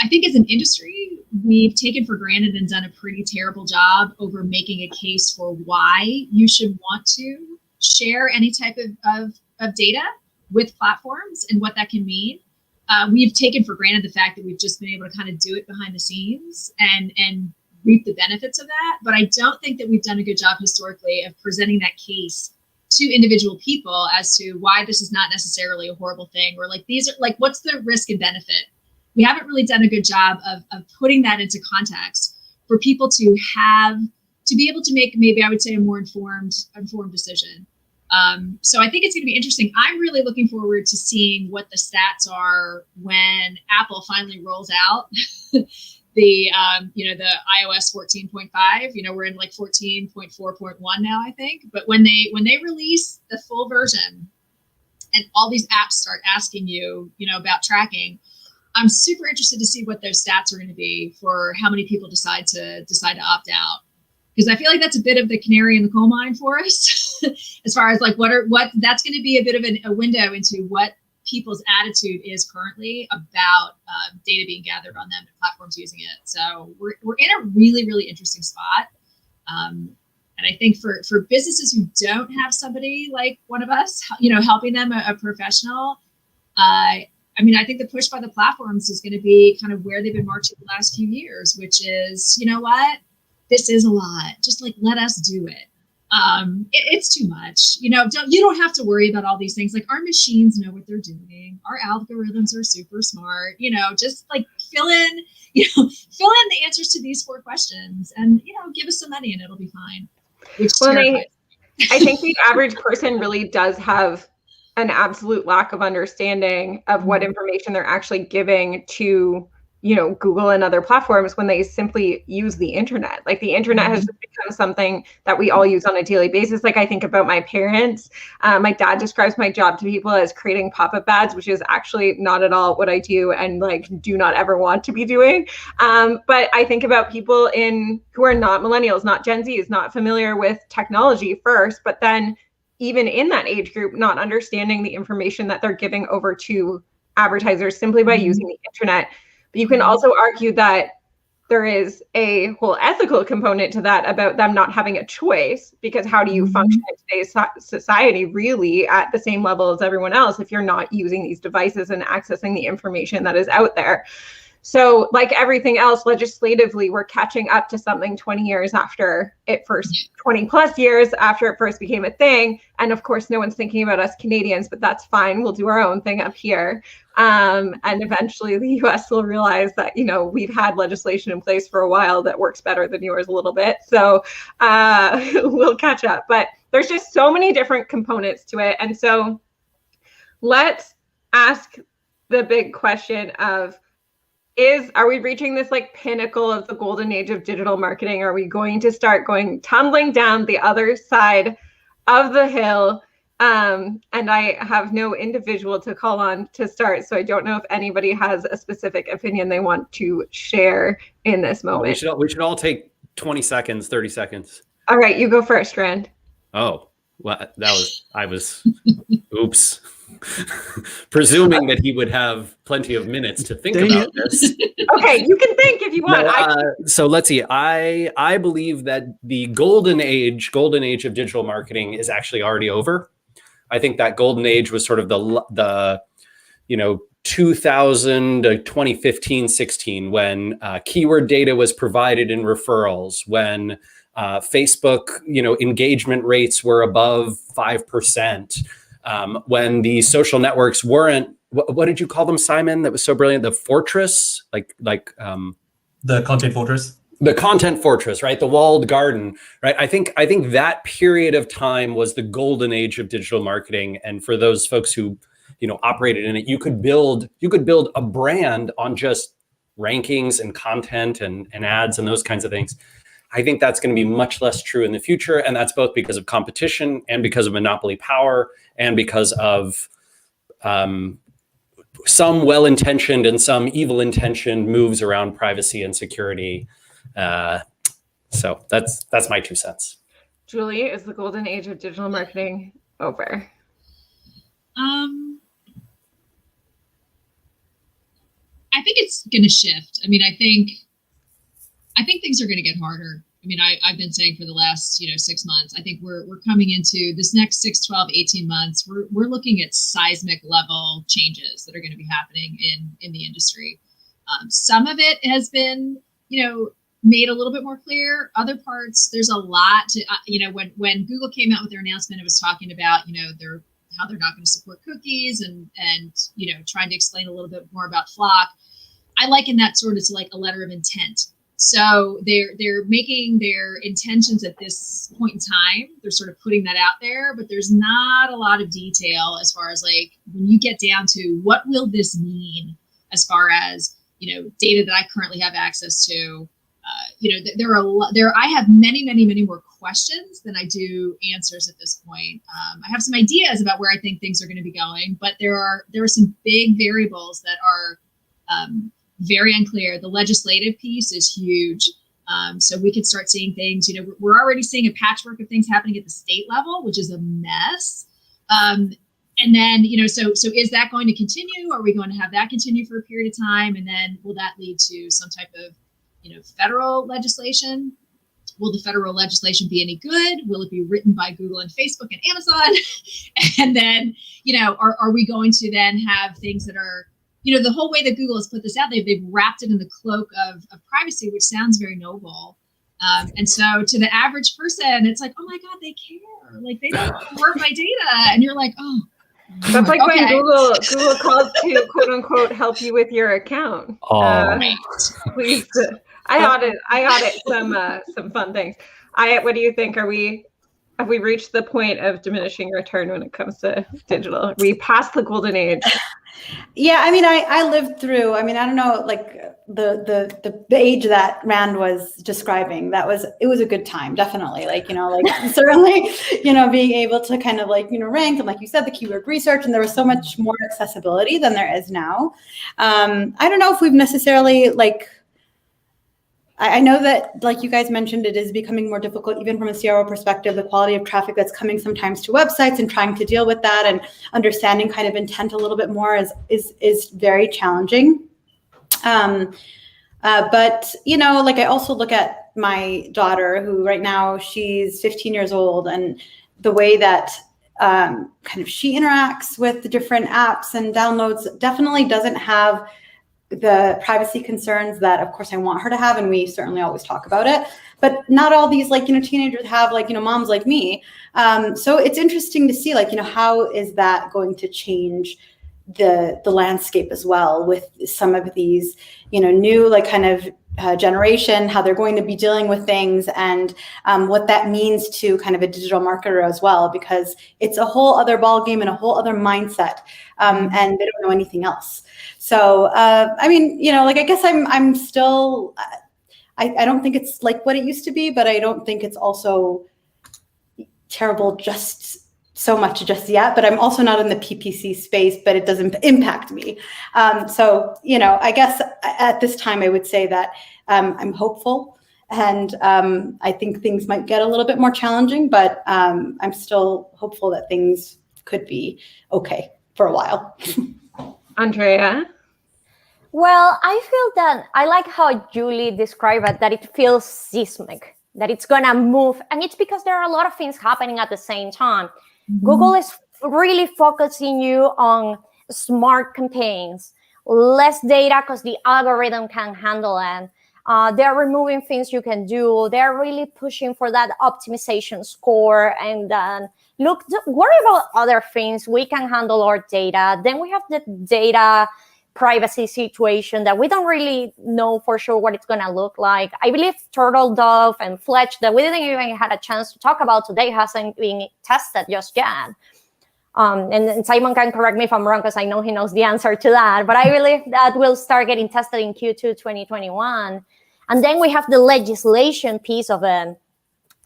I think as an industry, we've taken for granted and done a pretty terrible job over making a case for why you should want to share any type of data with platforms and what that can mean. We've taken for granted the fact that we've just been able to kind of do it behind the scenes and reap the benefits of that. But I don't think that we've done a good job historically of presenting that case to individual people as to why this is not necessarily a horrible thing, or like these are like, what's the risk and benefit? We haven't really done a good job of putting that into context for people to be able to make, maybe I would say, a more informed decision. So I think it's going to be interesting. I'm really looking forward to seeing what the stats are when Apple finally rolls out the iOS 14.5. We're in like 14.4.1 now, I think. But when they release the full version and all these apps start asking you, about tracking, I'm super interested to see what those stats are going to be for how many people decide to opt out. Because I feel like that's a bit of the canary in the coal mine for us, as far as like what that's going to be a bit of a window into what people's attitude is currently about data being gathered on them and platforms using it. So we're in a really, really interesting spot. And I think for businesses who don't have somebody like one of us, helping them, a professional, I think the push by the platforms is going to be kind of where they've been marching the last few years, which is, you know what, this is a lot. Just like, let us do it. It's too much. You don't have to worry about all these things. Like, our machines know what they're doing. Our algorithms are super smart. Just like fill in the answers to these 4 questions, and give us some money and it'll be fine. I think the average person really does have an absolute lack of understanding of what information they're actually giving to Google and other platforms when they simply use the internet. Like, the internet has just become something that we all use on a daily basis. Like, I think about my parents. My dad describes my job to people as creating pop-up ads, which is actually not at all what I do and do not ever want to be doing. But I think about people who are not millennials, not Gen Zs, not familiar with technology first, but then even in that age group, not understanding the information that they're giving over to advertisers simply by using the internet. But you can also argue that there is a whole ethical component to that about them not having a choice, because how do you function in today's society really at the same level as everyone else if you're not using these devices and accessing the information that is out there? So like everything else, legislatively, we're catching up to something 20 years after it first, 20 plus years after it first became a thing. And of course, no one's thinking about us Canadians, but that's fine. We'll do our own thing up here. And eventually the US will realize that, we've had legislation in place for a while that works better than yours a little bit. So we'll catch up. But there's just so many different components to it. And so let's ask the big question of, are we reaching this pinnacle of the golden age of digital marketing? Are we going to start tumbling down the other side of the hill? And I have no individual to call on to start, so I don't know if anybody has a specific opinion they want to share in this moment. We should all take 20 seconds, 30 seconds. All right, you go first, Rand. Oh, well, oops. Presuming that he would have plenty of minutes to think about this. Okay, you can think if you want. So let's see. I believe that the golden age of digital marketing is actually already over. I think that golden age was sort of the 2000 to 2015, 16, when keyword data was provided in referrals, when Facebook, engagement rates were above 5%. When the social networks weren't, what did you call them, Simon? That was so brilliant. The fortress, the content fortress. The content fortress, right? The walled garden, right? I think that period of time was the golden age of digital marketing. And for those folks who, operated in it, you could build a brand on just rankings and content and ads and those kinds of things. I think that's going to be much less true in the future. And that's both because of competition and because of monopoly power and because of some well-intentioned and some evil-intentioned moves around privacy and security. So that's my 2 cents. Julie, is the golden age of digital marketing over? I think it's going to shift. I think things are going to get harder. I've been saying for the last, 6 months, I think we're coming into this next 6, 12, 18 months. We're looking at seismic level changes that are going to be happening in the industry. Some of it has been, made a little bit more clear. Other parts, there's a lot to, when Google came out with their announcement, it was talking about, how they're not going to support cookies and trying to explain a little bit more about FLoC. I liken that sort of to like a letter of intent. So they're making their intentions at this point in time. They're sort of putting that out there, but there's not a lot of detail as far as when you get down to what will this mean as far as, data that I currently have access to. I have many more questions than I do answers at this point. I have some ideas about where I think things are going to be going, but there are some big variables that are very unclear. The legislative piece is huge. So we could start seeing things, we're already seeing a patchwork of things happening at the state level, which is a mess. And And then, so is that going to continue? Are we going to have that continue for a period of time? And then will that lead to some type of, federal legislation? Will the federal legislation be any good? Will it be written by Google and Facebook and Amazon? And then, are we going to then have things that are, the whole way that Google has put this out, they've wrapped it in the cloak of privacy, which sounds very noble. And so to the average person, it's like, oh my God, they care. Like they don't work my data. And you're like, oh. That's like when Google calls to quote unquote help you with your account. Right. Please. I audit some fun things. What do you think? Have we reached the point of diminishing return when it comes to digital? Are we past the golden age? Yeah, I mean, I lived through. I mean, I don't know, like the age that Rand was describing. It was a good time, definitely. Certainly, being able to kind of rank and like you said, the keyword research, and there was so much more accessibility than there is now. I don't know if we've necessarily I know that, like you guys mentioned, it is becoming more difficult, even from a CRO perspective, the quality of traffic that's coming sometimes to websites and trying to deal with that and understanding kind of intent a little bit more is very challenging. But, I also look at my daughter, who right now she's 15 years old, and the way that kind of she interacts with the different apps and downloads definitely doesn't have the privacy concerns that, of course, I want her to have, and we certainly always talk about it. But not all these teenagers have moms like me. So it's interesting to see how is that going to change the landscape as well with some of these new generation, how they're going to be dealing with things, and what that means to kind of a digital marketer as well, because it's a whole other ballgame and a whole other mindset, and they don't know anything else. So, I guess I'm still, I don't think it's like what it used to be, but I don't think it's also terrible just so much just yet. But I'm also not in the PPC space, but it doesn't impact me. I guess at this time I would say that I'm hopeful, and I think things might get a little bit more challenging, but I'm still hopeful that things could be okay for a while. Andrea? Well, I feel that I like how Julie described it, that it feels seismic, that it's going to move. And it's because there are a lot of things happening at the same time. Mm-hmm. Google is really focusing you on smart campaigns, less data because the algorithm can handle it. They're removing things you can do. They're really pushing for that optimization score. And then look, don't worry about other things. We can handle our data. Then we have the data privacy situation that we don't really know for sure what it's going to look like. I believe Turtle Dove and Fletch, that we didn't even had a chance to talk about today, hasn't been tested just yet. And Simon can correct me if I'm wrong, because I know he knows the answer to that. But I believe that will start getting tested in Q2 2021. And then we have the legislation piece of it.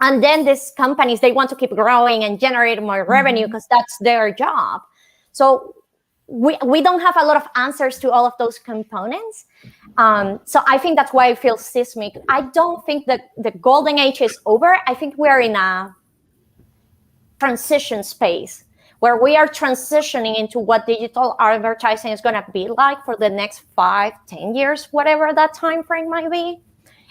And then these companies, they want to keep growing and generate more revenue because that's their job. So we don't have a lot of answers to all of those components. So I think that's why I feel seismic. I don't think that the golden age is over. I think we're in a transition space where we are transitioning into what digital advertising is going to be like for the next 5-10 years, whatever that time frame might be.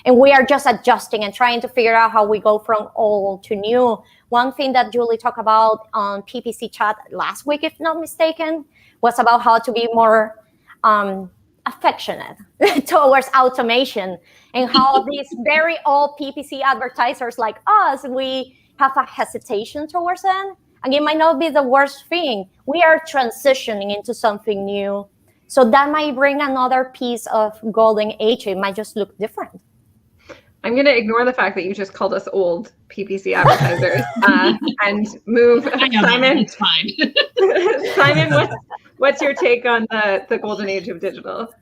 And we are just adjusting and trying to figure out how we go from old to new. One thing that Julie talked about on PPC Chat last week, if not mistaken, was about how to be more affectionate towards automation, and how these very old PPC advertisers like us, we have a hesitation towards them. And it might not be the worst thing. We are transitioning into something new. So that might bring another piece of golden age. It might just look different. I'm going to ignore the fact that you just called us old PPC advertisers and move. Simon, it's fine. Simon, what's your take on the golden age of digital?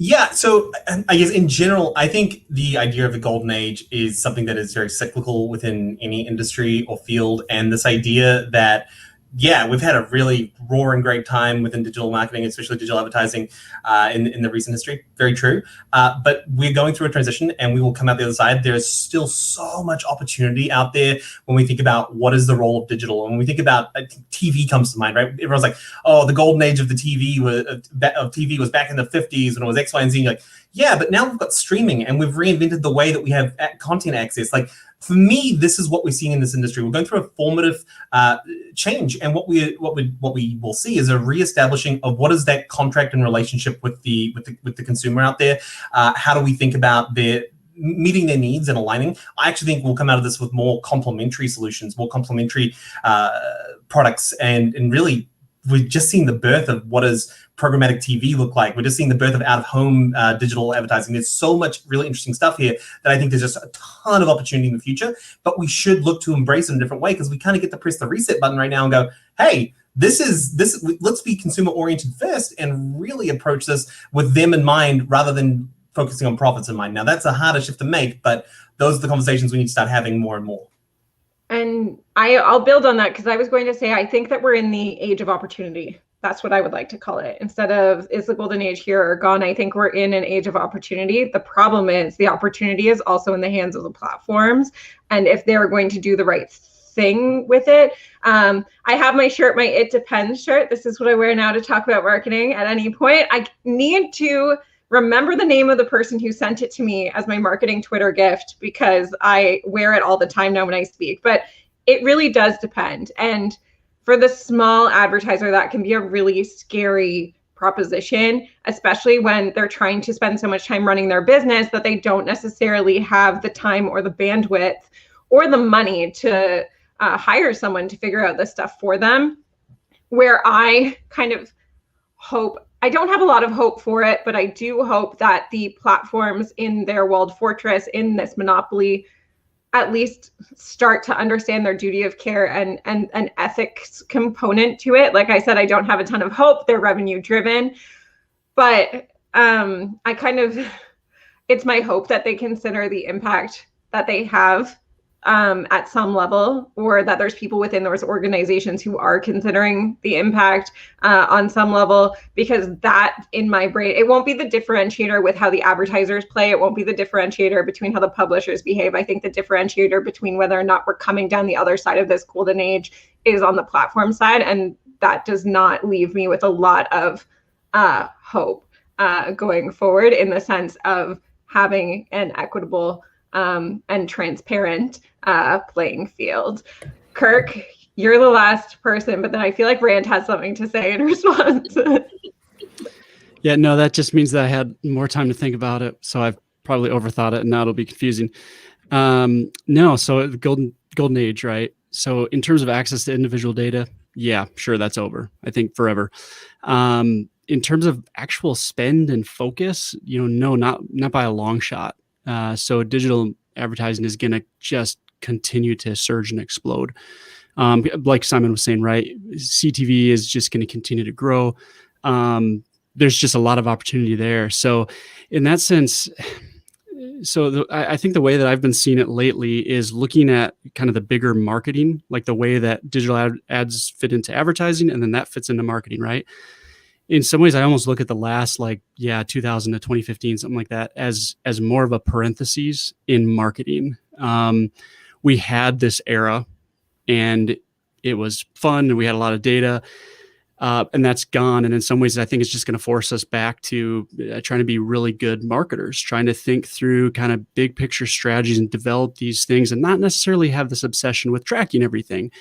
Yeah, so I guess in general, I think the idea of the golden age is something that is very cyclical within any industry or field. And this idea that yeah, we've had a really roaring great time within digital marketing, especially digital advertising in the recent history. Very true. But we're going through a transition and we will come out the other side. There's still so much opportunity out there when we think about what is the role of digital. And when we think about TV comes to mind, right? Everyone's like, oh, the golden age of the TV was back in the 50s when it was X, Y, and Z. And you're like, yeah, but now we've got streaming and we've reinvented the way that we have content access. Like, for me, this is what we're seeing in this industry. We're going through a formative change, and what we will see is a reestablishing of what is that contract and relationship with the consumer out there. How do we think about their meeting their needs and aligning? I actually think we'll come out of this with more complementary solutions, more complementary products, and really we've just seen the birth of what does programmatic TV look like. We're just seeing the birth of out-of-home digital advertising. There's so much really interesting stuff here that I think there's just a ton of opportunity in the future, but we should look to embrace it in a different way, because we kind of get to press the reset button right now and go, hey, let's be consumer oriented first and really approach this with them in mind rather than focusing on profits in mind. Now that's a harder shift to make, but those are the conversations we need to start having more and more. And I'll build on that, because I was going to say, I think that we're in the age of opportunity. That's what I would like to call it. Instead of, is the golden age here or gone? I think we're in an age of opportunity. The problem is the opportunity is also in the hands of the platforms. And if they're going to do the right thing with it, I have my shirt, my It Depends shirt. This is what I wear now to talk about marketing at any point. I need to remember the name of the person who sent it to me as my marketing Twitter gift, because I wear it all the time now when I speak. But it really does depend. And for the small advertiser, that can be a really scary proposition, especially when they're trying to spend so much time running their business that they don't necessarily have the time or the bandwidth or the money to hire someone to figure out this stuff for them. Where I kind of hope, I don't have a lot of hope for it, but I do hope that the platforms in their walled fortress, in this monopoly, at least start to understand their duty of care and an ethics component to it. Like I said, I don't have a ton of hope. They're revenue driven, but it's my hope that they consider the impact that they have at some level, or that there's people within those organizations who are considering the impact on some level, because that, in my brain, it won't be the differentiator with how the advertisers play. It won't be the differentiator between how the publishers behave. I think the differentiator between whether or not we're coming down the other side of this golden age is on the platform side, and that does not leave me with a lot of hope going forward, in the sense of having an equitable and transparent playing field. Kirk, you're the last person, but then I feel like Rand has something to say in response. Yeah, no, that just means that I had more time to think about it. So I've probably overthought it, and now it'll be confusing. No, so the golden age, right? So in terms of access to individual data, yeah, sure, that's over. I think forever. In terms of actual spend and focus, no, not by a long shot. So digital advertising is going to just continue to surge and explode. Like Simon was saying, right? CTV is just going to continue to grow. There's just a lot of opportunity there. So in that sense, I think the way that I've been seeing it lately is looking at kind of the bigger marketing, like the way that digital ads fit into advertising, and then that fits into marketing, right? In some ways, I almost look at the last 2000 to 2015, something like that, as more of a parentheses in marketing. We had this era, and it was fun, and we had a lot of data, and that's gone. And in some ways, I think it's just going to force us back to trying to be really good marketers, trying to think through kind of big picture strategies and develop these things, and not necessarily have this obsession with tracking everything.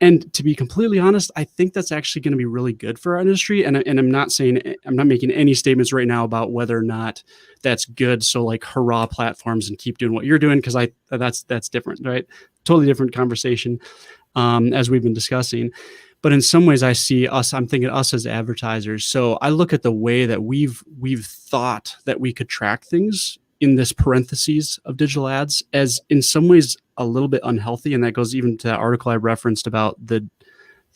And to be completely honest, I think that's actually going to be really good for our industry. And I'm not making any statements right now about whether or not that's good. So hurrah platforms and keep doing what you're doing, because that's different, right? Totally different conversation, as we've been discussing. But in some ways, I'm thinking us as advertisers. So I look at the way that we've thought that we could track things in this parentheses of digital ads as in some ways a little bit unhealthy. And that goes even to that article I referenced about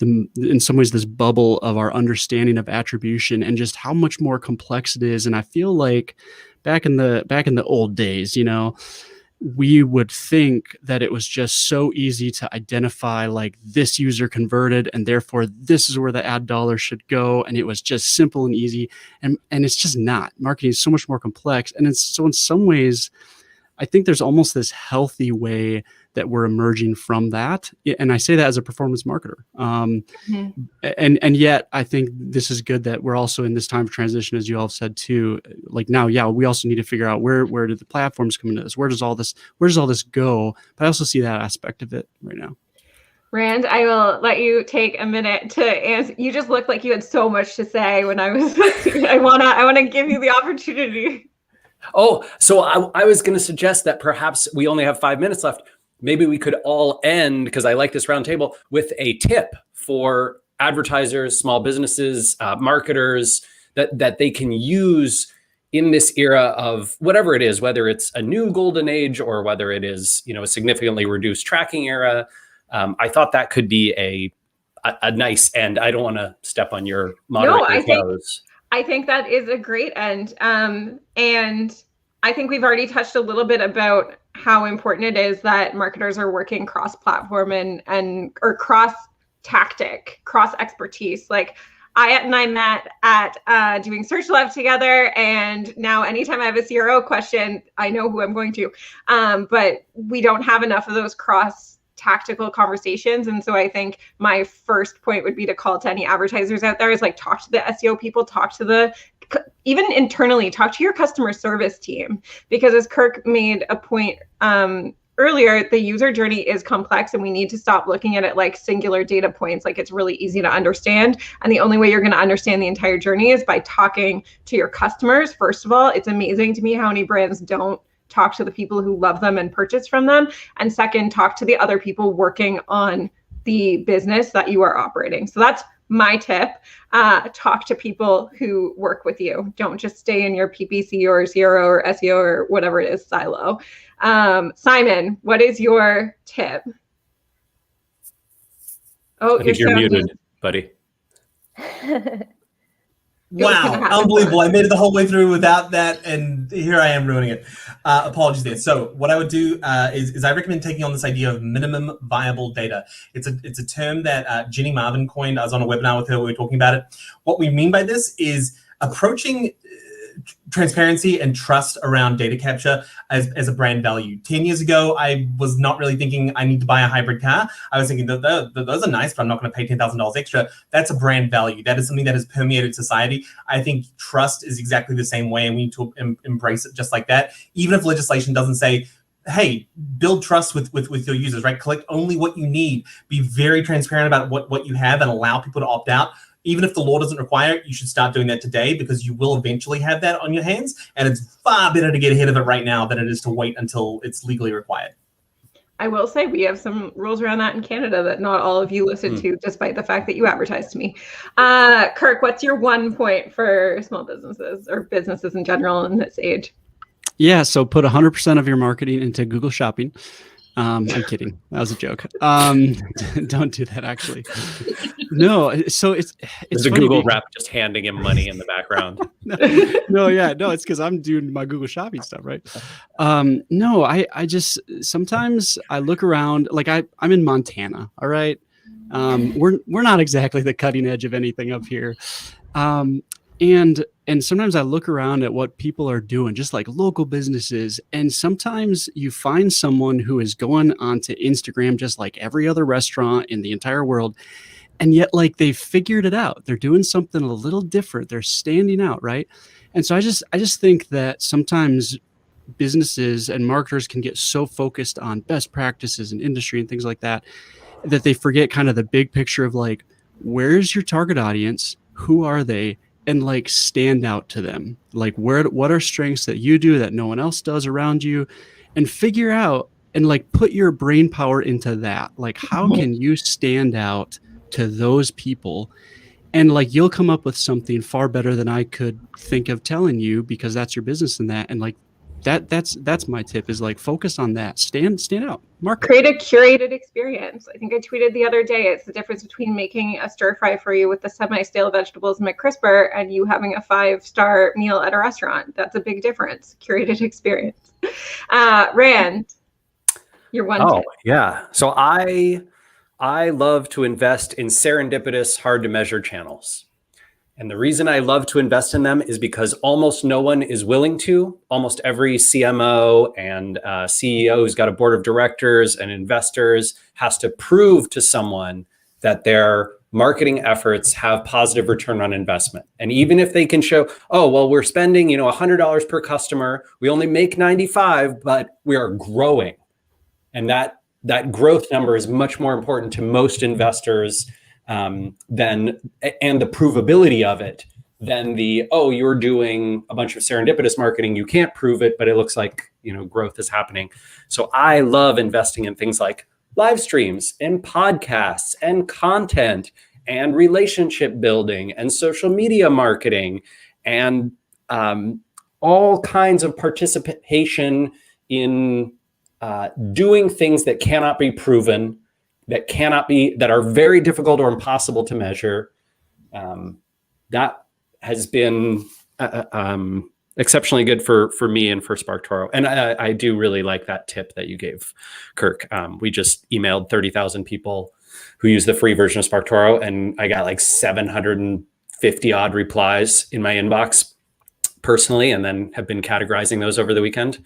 in some ways this bubble of our understanding of attribution and just how much more complex it is. And I feel like back in the old days, we would think that it was just so easy to identify, like, this user converted and therefore this is where the ad dollar should go, and it was just simple and easy, and it's just not. Marketing is so much more complex, and so in some ways I think there's almost this healthy way that we're emerging from that. And I say that as a performance marketer. And yet I think this is good that we're also in this time of transition, as you all have said too. Like now, yeah, we also need to figure out where do the platforms come into this? Where does all this go? But I also see that aspect of it right now. Rand, I will let you take a minute to answer. You just looked like you had so much to say when I was I wanna give you the opportunity. Oh, so I was going to suggest that perhaps we only have 5 minutes left. Maybe we could all end, because I like this roundtable, with a tip for advertisers, small businesses, marketers that they can use in this era of whatever it is, whether it's a new golden age or whether it is, a significantly reduced tracking era. I thought that could be a nice end. I don't want to step on your moderator's toes. I think that is a great end. And I think we've already touched a little bit about how important it is that marketers are working cross-platform or cross-tactic, cross-expertise. Like Ayat and I met at doing Search Love together, and now anytime I have a CRO question, I know who I'm going to. But we don't have enough of those cross-tactical conversations. And so I think my first point would be to call to any advertisers out there is like, talk to the SEO people, even internally, talk to your customer service team, because as Kirk made a point earlier, the user journey is complex and we need to stop looking at it like singular data points. Like, it's really easy to understand. And the only way you're going to understand the entire journey is by talking to your customers. First of all, it's amazing to me how many brands don't talk to the people who love them and purchase from them. And second, talk to the other people working on the business that you are operating. So that's my tip. Talk to people who work with you. Don't just stay in your PPC or CRO or SEO or whatever it is silo. Simon, what is your tip? Oh, I think you're muted, buddy. Wow, unbelievable. I made it the whole way through without that, and here I am ruining it. Apologies there. So what I would do is I recommend taking on this idea of minimum viable data. It's a term that Jenny Marvin coined. I was on a webinar with her, we were talking about it. What we mean by this is approaching transparency and trust around data capture as a brand value. 10 years ago, I was not really thinking I need to buy a hybrid car. I was thinking those are nice, but I'm not going to pay $10,000 extra. That's a brand value. That is something that has permeated society. I think trust is exactly the same way, and we need to embrace it just like that. Even if legislation doesn't say, hey, build trust with your users, right? Collect only what you need. Be very transparent about what you have and allow people to opt out. Even if the law doesn't require it, you should start doing that today, because you will eventually have that on your hands. And it's far better to get ahead of it right now than it is to wait until it's legally required. I will say we have some rules around that in Canada that not all of you listen to, despite the fact that you advertise to me. Kirk, what's your one point for small businesses or businesses in general in this age? Yeah, so put 100% of your marketing into Google Shopping. I'm kidding. That was a joke. Don't do that, actually. No, so it's a Google rep just handing him money in the background. No, it's because I'm doing my Google Shopping stuff, right? No, I just sometimes I look around, like I'm in Montana, all right? We're not exactly the cutting edge of anything up here. And sometimes I look around at what people are doing, just like local businesses. And sometimes you find someone who is going onto Instagram just like every other restaurant in the entire world. And yet, like, they've figured it out. They're doing something a little different. They're standing out, right? And so I just think that sometimes businesses and marketers can get so focused on best practices in industry and things like that, that they forget kind of the big picture of like, where's your target audience? Who are they? And like stand out to them. Like, what are strengths that you do that no one else does around you, and figure out and like put your brain power into that. Like, how can you stand out to those people? And like, you'll come up with something far better than I could think of telling you, because that's your business in that. And like, that's my tip, is like focus on that. Stand out. Market. Create a curated experience. I think I tweeted the other day, it's the difference between making a stir fry for you with the semi-stale vegetables McCrisper and you having a 5-star meal at a restaurant. That's a big difference. Curated experience. Rand, your one tip. Yeah. So I love to invest in serendipitous, hard to measure channels. And the reason I love to invest in them is because almost no one is willing to. Almost every CMO and CEO who's got a board of directors and investors has to prove to someone that their marketing efforts have positive return on investment. And even if they can show, oh, well, we're spending, $100 per customer, we only make 95, but we are growing. And that growth number is much more important to most investors and the provability of it than you're doing a bunch of serendipitous marketing. You can't prove it, but it looks like, growth is happening. So I love investing in things like live streams and podcasts and content and relationship building and social media marketing and all kinds of participation in doing things that cannot be proven, that are very difficult or impossible to measure. That has been exceptionally good for me and for SparkToro. And I do really like that tip that you gave, Kirk. We just emailed 30,000 people who use the free version of SparkToro, and I got like 750 odd replies in my inbox personally, and then have been categorizing those over the weekend.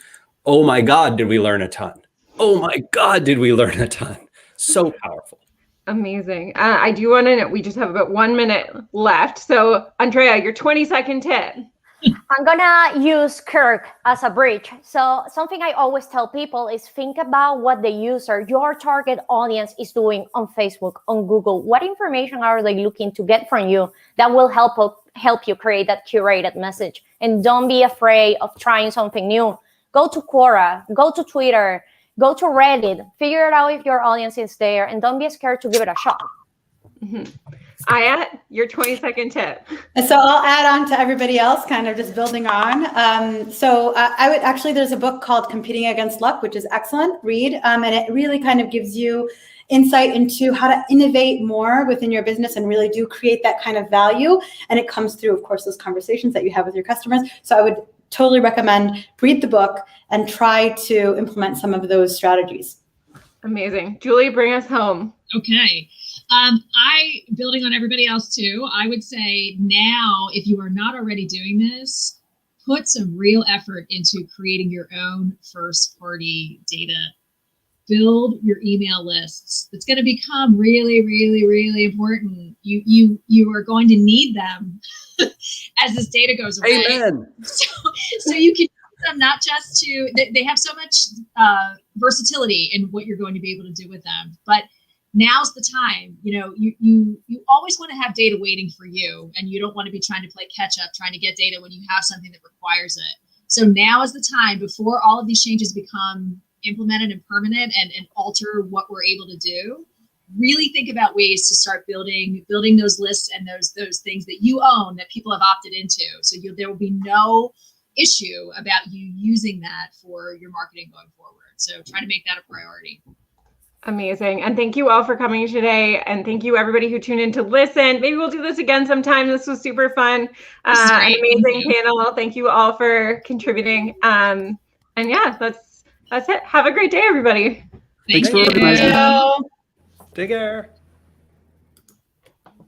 Oh my God, did we learn a ton? Oh my God, did we learn a ton? So powerful. Amazing. I do want to know, we just have about 1 minute left. So Andrea, your 20-second tip. I'm gonna use Kirk as a bridge. So something I always tell people is think about what the user, your target audience, is doing on Facebook, on Google. What information are they looking to get from you that will help you create that curated message? And don't be afraid of trying something new. Go to Quora, go to Twitter, go to Reddit, figure it out if your audience is there, and don't be scared to give it a shot. Mm-hmm. Ayat, your 20-second tip. So I'll add on to everybody else, kind of just building on. I would actually, there's a book called Competing Against Luck, which is excellent read. And it really kind of gives you insight into how to innovate more within your business and really do create that kind of value. And it comes through, of course, those conversations that you have with your customers. So I would totally recommend read the book and try to implement some of those strategies. Amazing. Julie, bring us home. Okay. Building on everybody else too, I would say now, if you are not already doing this, put some real effort into creating your own first party data. Build your email lists. It's going to become really, really, really important. You are going to need them as this data goes away. Amen. So you can use them not just to, they have so much versatility in what you're going to be able to do with them, but now's the time. You always want to have data waiting for you, and you don't want to be trying to play catch up, trying to get data when you have something that requires it. So now is the time, before all of these changes become implemented and permanent and alter what we're able to do. Really think about ways to start building those lists and those things that you own that people have opted into. So there will be no issue about you using that for your marketing going forward. So try to make that a priority. Amazing. And thank you all for coming today. And thank you everybody who tuned in to listen. Maybe we'll do this again sometime. This was super fun. An amazing panel. Thank you all for contributing. And yeah, that's it. Have a great day, everybody. Thank you. For organizing. Take care.